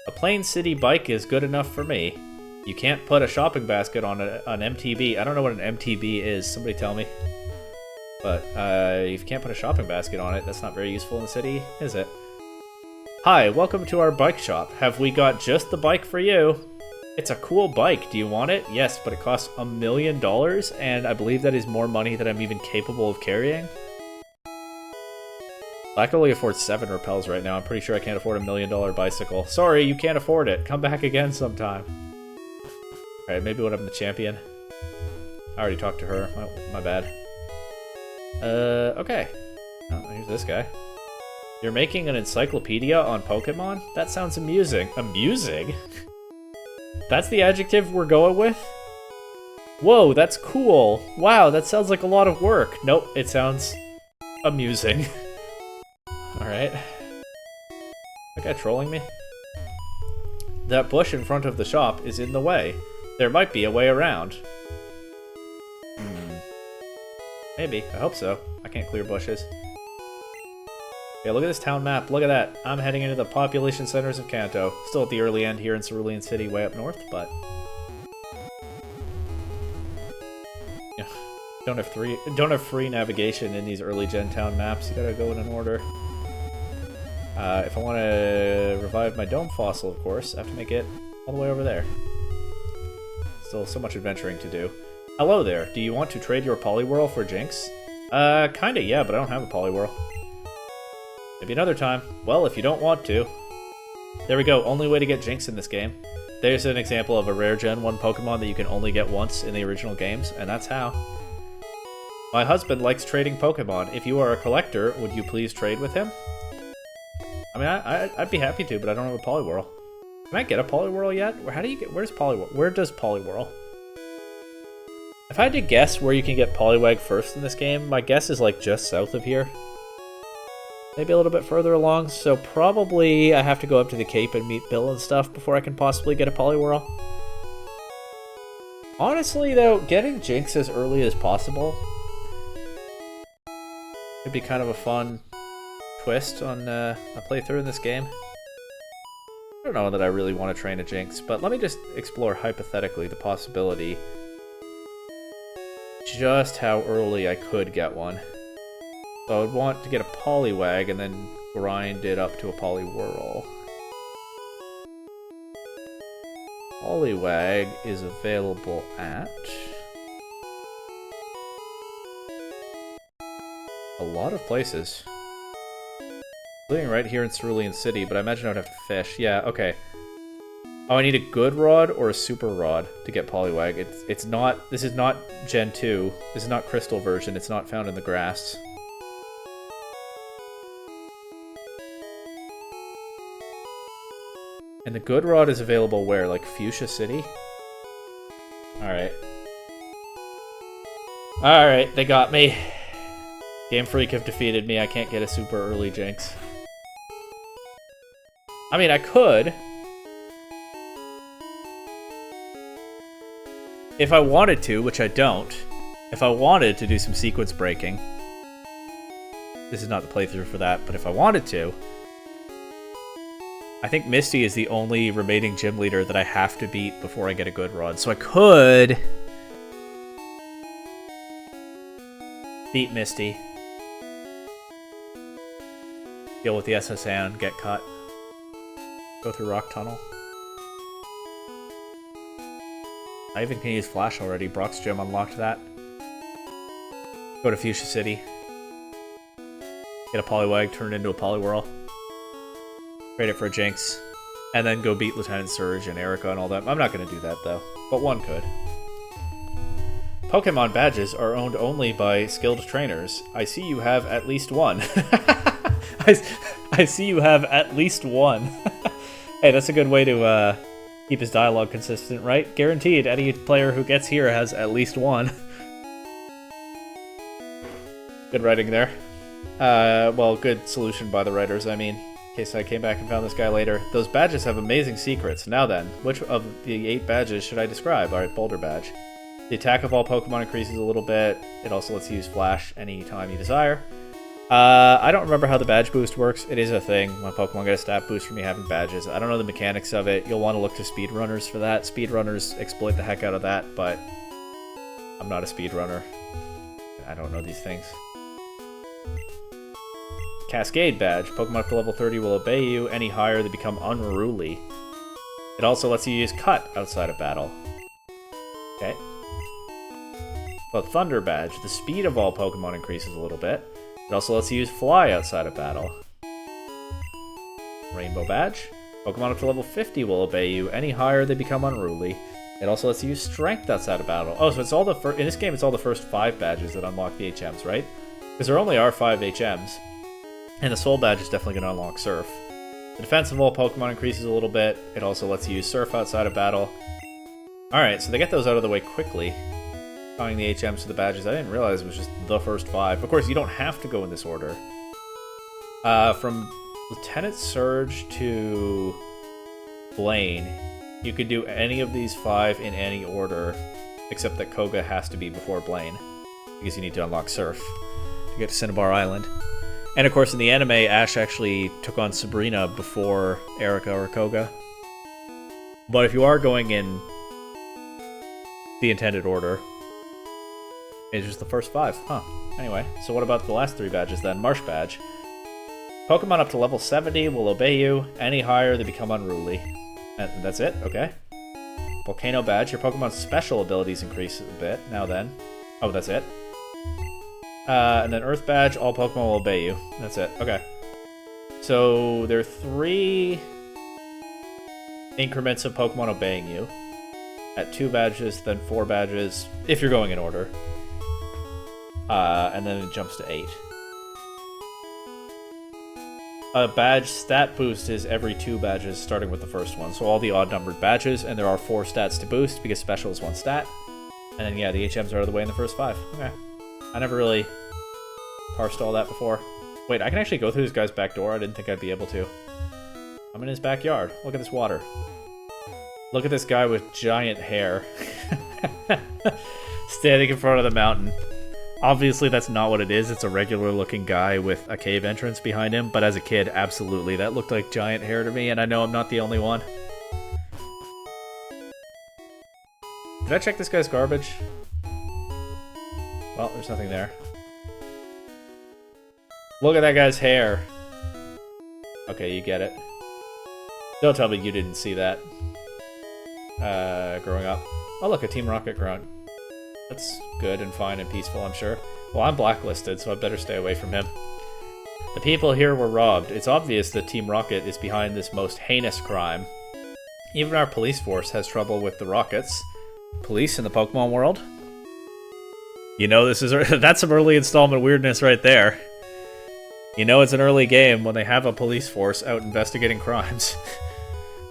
A plain city bike is good enough for me. You can't put a shopping basket on an MTB. I don't know what an MTB is. Somebody tell me. But if you can't put a shopping basket on it, that's not very useful in the city, is it? Hi, welcome to our bike shop. Have we got just the bike for you? It's a cool bike. Do you want it? Yes, but it costs $1 million, and I believe that is more money than I'm even capable of carrying. I can only afford 7 Repels right now. I'm pretty sure I can't afford $1 million bicycle. Sorry, you can't afford it. Come back again sometime. Alright, maybe when I'm the champion. I already talked to her. My bad. Okay. Oh, here's this guy. You're making an encyclopedia on Pokemon? That sounds amusing. Amusing? That's the adjective we're going with? Whoa, that's cool. Wow, that sounds like a lot of work. Nope, it sounds amusing. Alright. That guy trolling me? That bush in front of the shop is in the way. There might be a way around. Maybe. I hope so. I can't clear bushes. Yeah, look at this town map. Look at that. I'm heading into the population centers of Kanto. Still at the early end here in Cerulean City, way up north, but... yeah. Don't have free navigation in these early gen town maps. You gotta go in an order. If I want to revive my dome fossil, of course, I have to make it all the way over there. Still so much adventuring to do. Hello there. Do you want to trade your Poliwhirl for Jinx? Kinda, yeah, but I don't have a Poliwhirl. Maybe another time. Well, if you don't want to. There we go. Only way to get Jinx in this game. There's an example of a rare Gen 1 Pokemon that you can only get once in the original games, and that's how. My husband likes trading Pokemon. If you are a collector, would you please trade with him? I mean, I'd be happy to, but I don't have a Poliwhirl. Can I get a Poliwhirl yet? Where's Poliwhirl? Where does Poliwhirl? If I had to guess where you can get Poliwag first in this game, my guess is like just south of here. Maybe a little bit further along, so probably I have to go up to the Cape and meet Bill and stuff before I can possibly get a Poliwhirl. Honestly though, getting Jinx as early as possible would be kind of a fun twist on a playthrough in this game. I don't know that I really want to train a Jinx, but let me just explore hypothetically the possibility just how early I could get one. So I would want to get a Poliwag and then grind it up to a Poliwhirl. Poliwag is available at a lot of places. Living right here in Cerulean City, but I imagine I'd have to fish. Yeah, okay. Oh, I need a good rod or a super rod to get Poliwag. It's not. This is not Gen 2. This is not Crystal version. It's not found in the grass. And the good rod is available where? Like Fuchsia City? Alright. Alright, they got me. Game Freak have defeated me. I can't get a super early Jinx. I mean, I could. If I wanted to, which I don't. If I wanted to do some sequence breaking. This is not the playthrough for that, but if I wanted to. I think Misty is the only remaining gym leader that I have to beat before I get a good rod. So I could beat Misty. Deal with the SSN, get cut. Go through Rock Tunnel. I even can use Flash already. Brock's Gym unlocked that. Go to Fuchsia City. Get a Poliwag, turn it into a Poliwhirl. Trade it for a Jinx. And then go beat Lieutenant Surge and Erica and all that. I'm not going to do that, though. But one could. Pokemon badges are owned only by skilled trainers. I see you have at least one. I see you have at least one. Hey, that's a good way to keep his dialogue consistent, right? Guaranteed, any player who gets here has at least one. Good writing there. Well, good solution by the writers, I mean. In case I came back and found this guy later. Those badges have amazing secrets. Now then, which of the 8 badges should I describe? Alright, Boulder Badge. The attack of all Pokemon increases a little bit. It also lets you use Flash anytime you desire. I don't remember how the badge boost works. It is a thing. My Pokemon get a stat boost from me having badges. I don't know the mechanics of it. You'll want to look to speedrunners for that. Speedrunners exploit the heck out of that, but I'm not a speedrunner. I don't know these things. Cascade Badge. Pokemon up to level 30 will obey you. Any higher, they become unruly. It also lets you use Cut outside of battle. Okay. The Thunder Badge. The speed of all Pokemon increases a little bit. It also lets you use Fly outside of battle. Rainbow Badge. Pokemon up to level 50 will obey you. Any higher, they become unruly. It also lets you use Strength outside of battle. Oh, so it's all the in this game, it's all the first 5 badges that unlock the HMs, right? Because there only are 5 HMs. And the Soul Badge is definitely going to unlock Surf. The defense of all Pokemon increases a little bit. It also lets you use Surf outside of battle. Alright, so they get those out of the way quickly. Tying the HMs to the badges. I didn't realize it was just the first 5. Of course, you don't have to go in this order. From Lieutenant Surge to Blaine, you could do any of these 5 in any order, except that Koga has to be before Blaine, because you need to unlock Surf to get to Cinnabar Island. And of course, in the anime, Ash actually took on Sabrina before Erica or Koga. But if you are going in the intended order, it's just the first 5. Huh. Anyway, so what about the last 3 badges then? Marsh Badge. Pokemon up to level 70 will obey you. Any higher, they become unruly. And that's it? Okay. Volcano Badge. Your Pokemon's special abilities increase a bit. Now then. Oh, that's it? And then Earth Badge, all Pokemon will obey you. That's it. Okay. So there are 3 increments of Pokemon obeying you. At 2 badges, then 4 badges, if you're going in order. And then it jumps to 8. A badge stat boost is every 2 badges, starting with the first one. So all the odd-numbered badges, and there are 4 stats to boost, because special is 1 stat. And then, yeah, the HMs are out of the way in the first 5. Okay. I never really parsed all that before. Wait, I can actually go through this guy's back door? I didn't think I'd be able to. I'm in his backyard. Look at this water. Look at this guy with giant hair. Standing in front of the mountain. Obviously, that's not what it is. It's a regular-looking guy with a cave entrance behind him. But as a kid, absolutely. That looked like giant hair to me, and I know I'm not the only one. Did I check this guy's garbage? Well, there's nothing there. Look at that guy's hair. Okay, you get it. Don't tell me you didn't see that. Growing up. Oh look, a Team Rocket grunt. That's good and fine and peaceful, I'm sure. Well, I'm blacklisted, so I better stay away from him. The people here were robbed. It's obvious that Team Rocket is behind this most heinous crime. Even our police force has trouble with the Rockets. Police in the Pokemon world? You know, that's some early installment weirdness right there. You know it's an early game when they have a police force out investigating crimes.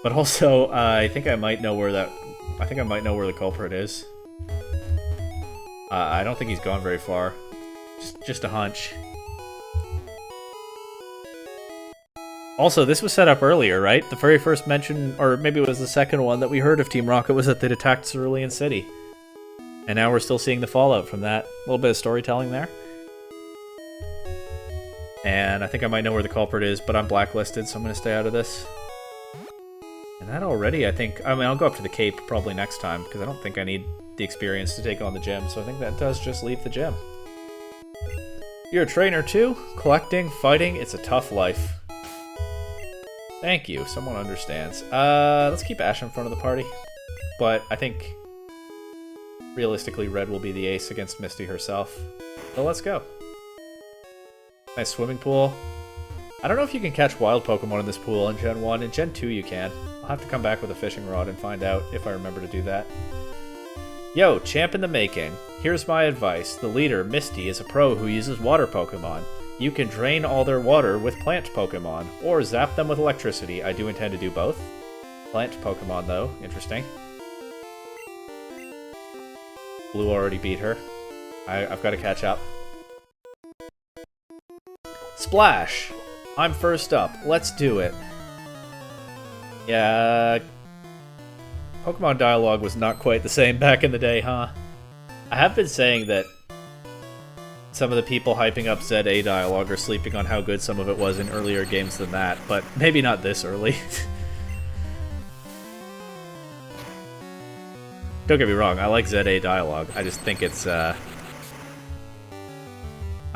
But also, I think I might know where the culprit is. I don't think he's gone very far. Just a hunch. Also, this was set up earlier, right? The very first mention, or maybe it was the second one that we heard of Team Rocket, was that they'd attacked Cerulean City. And now we're still seeing the fallout from that. A little bit of storytelling there. And I think I might know where the culprit is, but I'm blacklisted, so I'm going to stay out of this. And that already, I mean, I'll go up to the Cape probably next time, because I don't think I need the experience to take on the gym, so I think that does just leave the gym. You're a trainer too? Collecting, fighting, it's a tough life. Thank you, someone understands. Let's keep Ash in front of the party. But I think Realistically, Red will be the ace against Misty herself. So let's go. Nice swimming pool. I don't know if you can catch wild Pokemon in this pool in Gen 1. In Gen 2 you can. I'll have to come back with a fishing rod and find out if I remember to do that. Yo, champ in the making. Here's my advice. The leader, Misty, is a pro who uses water Pokemon. You can drain all their water with plant Pokemon, or zap them with electricity. I do intend to do both. Plant Pokemon, though. Interesting. Blue already beat her. I've got to catch up. Splash! I'm first up. Let's do it. Yeah... Pokemon dialogue was not quite the same back in the day, huh? I have been saying that some of the people hyping up ZA dialogue are sleeping on how good some of it was in earlier games than that, but maybe not this early. Don't get me wrong, I like ZA dialogue. I just think it's, I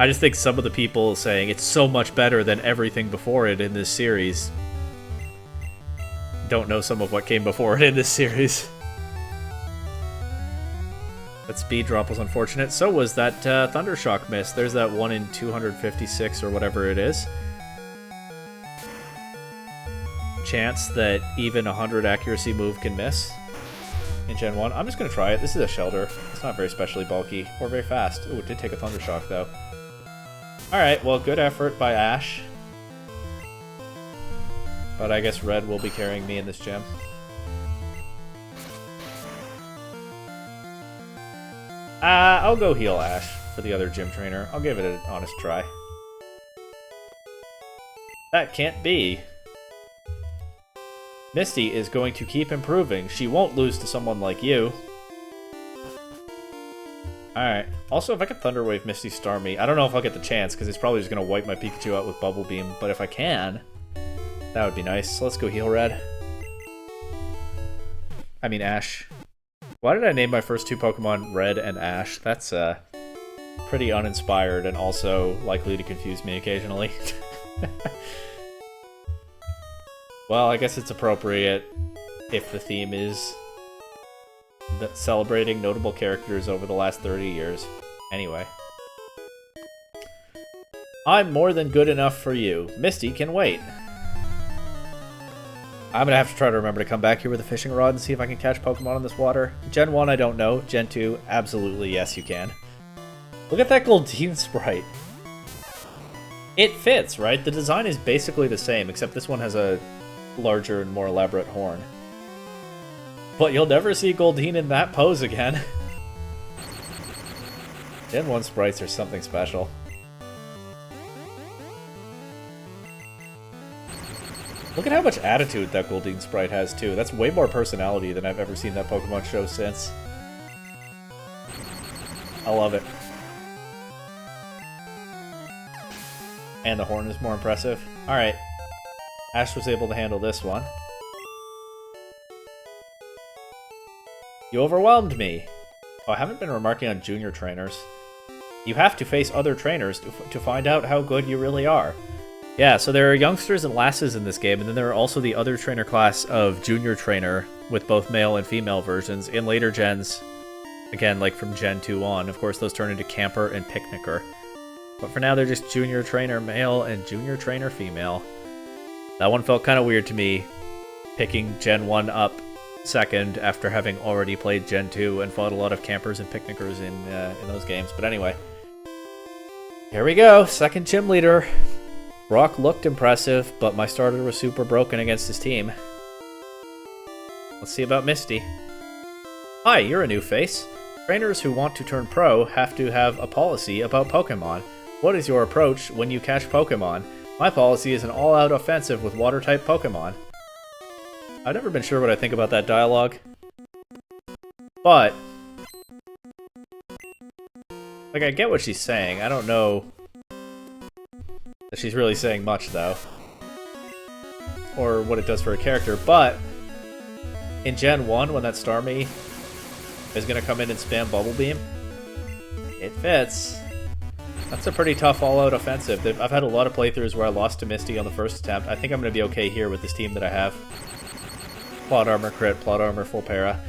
just think some of the people saying it's so much better than everything before it in this series don't know some of what came before it in this series. That speed drop was unfortunate. So was that Thundershock miss. There's that 1 in 256 or whatever it is. Chance that even a 100 accuracy move can miss in Gen 1. I'm just going to try it. This is a Shelter. It's not very specially bulky or very fast. Ooh, it did take a Thundershock though. Alright, well, good effort by Ash. But I guess Red will be carrying me in this gym. I'll go heal Ash for the other gym trainer. I'll give it an honest try. That can't be. Misty is going to keep improving. She won't lose to someone like you. Alright. Also, if I could Thunder Wave Misty Star me, I don't know if I'll get the chance, because it's probably just going to wipe my Pikachu out with Bubble Beam, but if I can, that would be nice. So let's go heal Red. I mean Ash. Why did I name my first two Pokemon Red and Ash? That's pretty uninspired and also likely to confuse me occasionally. Well, I guess it's appropriate if the theme is celebrating notable characters over the last 30 years. Anyway. I'm more than good enough for you. Misty can wait. I'm going to have to try to remember to come back here with a fishing rod and see if I can catch Pokemon in this water. Gen 1, I don't know. Gen 2, absolutely yes, you can. Look at that Goldeen sprite. It fits, right? The design is basically the same, except this one has a larger and more elaborate horn. But you'll never see Goldeen in that pose again. Gen 1 sprites are something special. Look at how much attitude that Goldeen sprite has, too. That's way more personality than I've ever seen that Pokemon show since. I love it. And the horn is more impressive. Alright. Ash was able to handle this one. You overwhelmed me! Oh, I haven't been remarking on junior trainers. You have to face other trainers to find out how good you really are. Yeah, so there are youngsters and lasses in this game, and then there are also the other trainer class of junior trainer with both male and female versions in later gens. Again, like from Gen 2 on. Of course, those turn into camper and picnicker. But for now, they're just junior trainer male and junior trainer female. That one felt kind of weird to me, picking Gen 1 up second after having already played Gen 2 and fought a lot of campers and picnickers in those games. But anyway, here we go, second gym leader. Brock looked impressive, but my starter was super broken against his team. Let's see about Misty. Hi, you're a new face. Trainers who want to turn pro have to have a policy about Pokemon. What is your approach when you catch Pokemon? My policy is an all-out offensive with water-type Pokemon. I've never been sure what I think about that dialogue. But like, I get what she's saying. I don't know that she's really saying much, though. Or what it does for a character, but in Gen 1, when that Starmie is going to come in and spam Bubble Beam, it fits. That's a pretty tough all-out offensive. I've had a lot of playthroughs where I lost to Misty on the first attempt. I think I'm going to be okay here with this team that I have. Plot Armor crit, Plot Armor full para.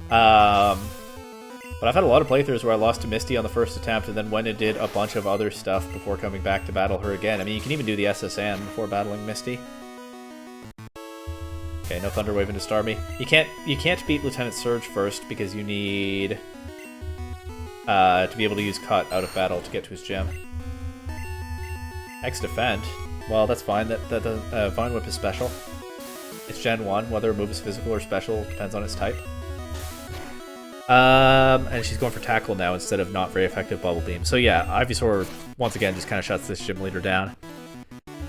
But But I've had a lot of playthroughs where I lost to Misty on the first attempt and then went and did a bunch of other stuff before coming back to battle her again. I mean, you can even do the SSN before battling Misty. Okay, no Thunderwave into Starmie. You can't beat Lieutenant Surge first because you need to be able to use Cut out of battle to get to his gem. X Defend. Well, that's fine. That doesn't. Vine Whip is special. It's Gen 1. Whether a move is physical or special depends on its type. And she's going for Tackle now instead of not very effective Bubble Beam. So yeah, Ivysaur once again just kind of shuts this gym leader down.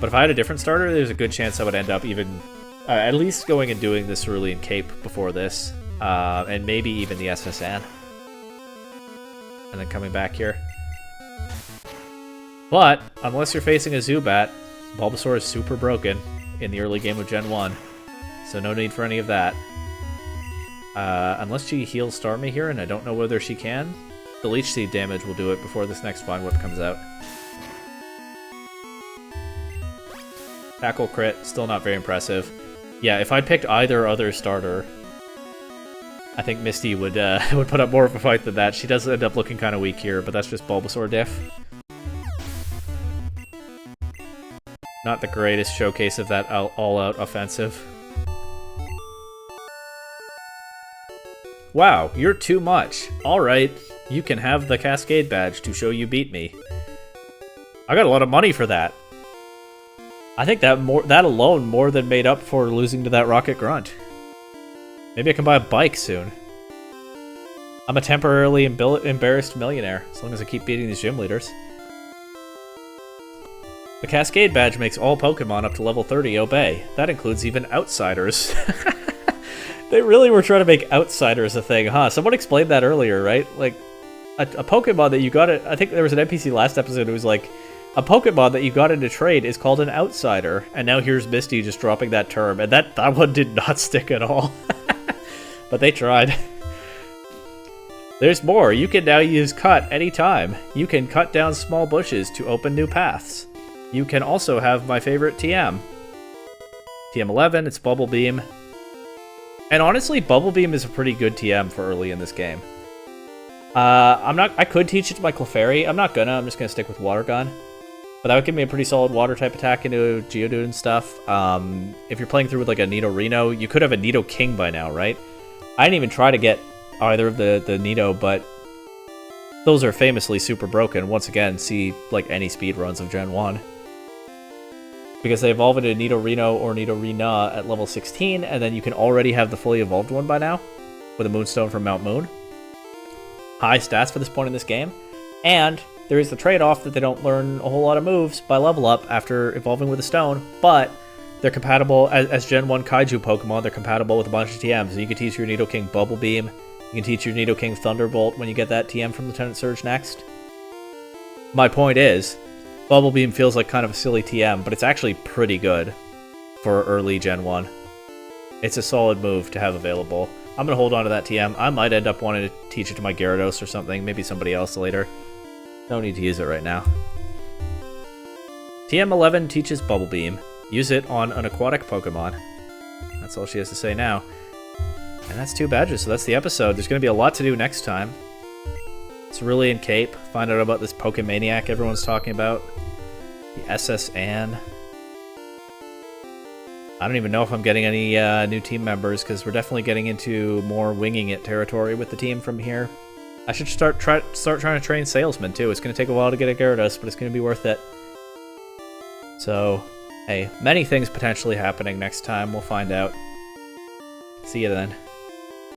But if I had a different starter, there's a good chance I would end up even at least going and doing the Cerulean Cape before this, and maybe even the SSN, and then coming back here. But unless you're facing a Zubat, Bulbasaur is super broken in the early game of Gen 1, so no need for any of that. Unless she heals Starmie here, and I don't know whether she can. The Leech Seed damage will do it before this next Vine Whip comes out. Tackle crit, still not very impressive. Yeah, if I'd picked either other starter, I think Misty would would put up more of a fight than that. She does end up looking kind of weak here, but that's just Bulbasaur diff. Not the greatest showcase of that all-out offensive. Wow, you're too much. Alright, you can have the Cascade badge to show you beat me. I got a lot of money for that. I think that alone more than made up for losing to that Rocket Grunt. Maybe I can buy a bike soon. I'm a temporarily embarrassed millionaire, as long as I keep beating these gym leaders. The Cascade badge makes all Pokemon up to level 30 obey. That includes even outsiders. They really were trying to make outsiders a thing, huh? Someone explained that earlier, right? Like, a Pokemon that you got it. I think there was an NPC last episode who was like, a Pokemon that you got into trade is called an outsider. And now here's Misty just dropping that term, and that one did not stick at all. But they tried. There's more. You can now use Cut anytime. You can cut down small bushes to open new paths. You can also have my favorite TM. TM11, it's Bubble Beam. And honestly, Bubble Beam is a pretty good TM for early in this game. I could teach it to my Clefairy. I'm not gonna. I'm just gonna stick with Water Gun. But that would give me a pretty solid Water-type attack into Geodude and stuff. If you're playing through with like a Nido-Reno, you could have a Nido-King by now, right? I didn't even try to get either of the Nido, but those are famously super broken. Once again, see like any speedruns of Gen 1. Because they evolve into Nido-Reno or Nido-Rena at level 16, and then you can already have the fully evolved one by now, with a Moonstone from Mount Moon. High stats for this point in this game, and there is the trade-off that they don't learn a whole lot of moves by level up after evolving with a stone, but they're compatible, as Gen 1 Kaiju Pokemon, they're compatible with a bunch of TMs. So you can teach your Nidoking Bubble Beam, you can teach your Nidoking Thunderbolt when you get that TM from Lieutenant Surge next. My point is, Bubble Beam feels like kind of a silly TM, but it's actually pretty good for early Gen 1. It's a solid move to have available. I'm going to hold on to that TM. I might end up wanting to teach it to my Gyarados or something, maybe somebody else later. No need to use it right now. TM11 teaches Bubble Beam. Use it on an aquatic Pokemon. That's all she has to say now. And that's 2 badges, so that's the episode. There's going to be a lot to do next time. Cerulean Cape, find out about this Pokemaniac everyone's talking about. The SSN. I don't even know if I'm getting any new team members, because we're definitely getting into more winging it territory with the team from here. I should start trying to train salesmen too. It's going to take a while to get a Gyarados, but it's going to be worth it. So, hey, many things potentially happening next time. We'll find out. See you then.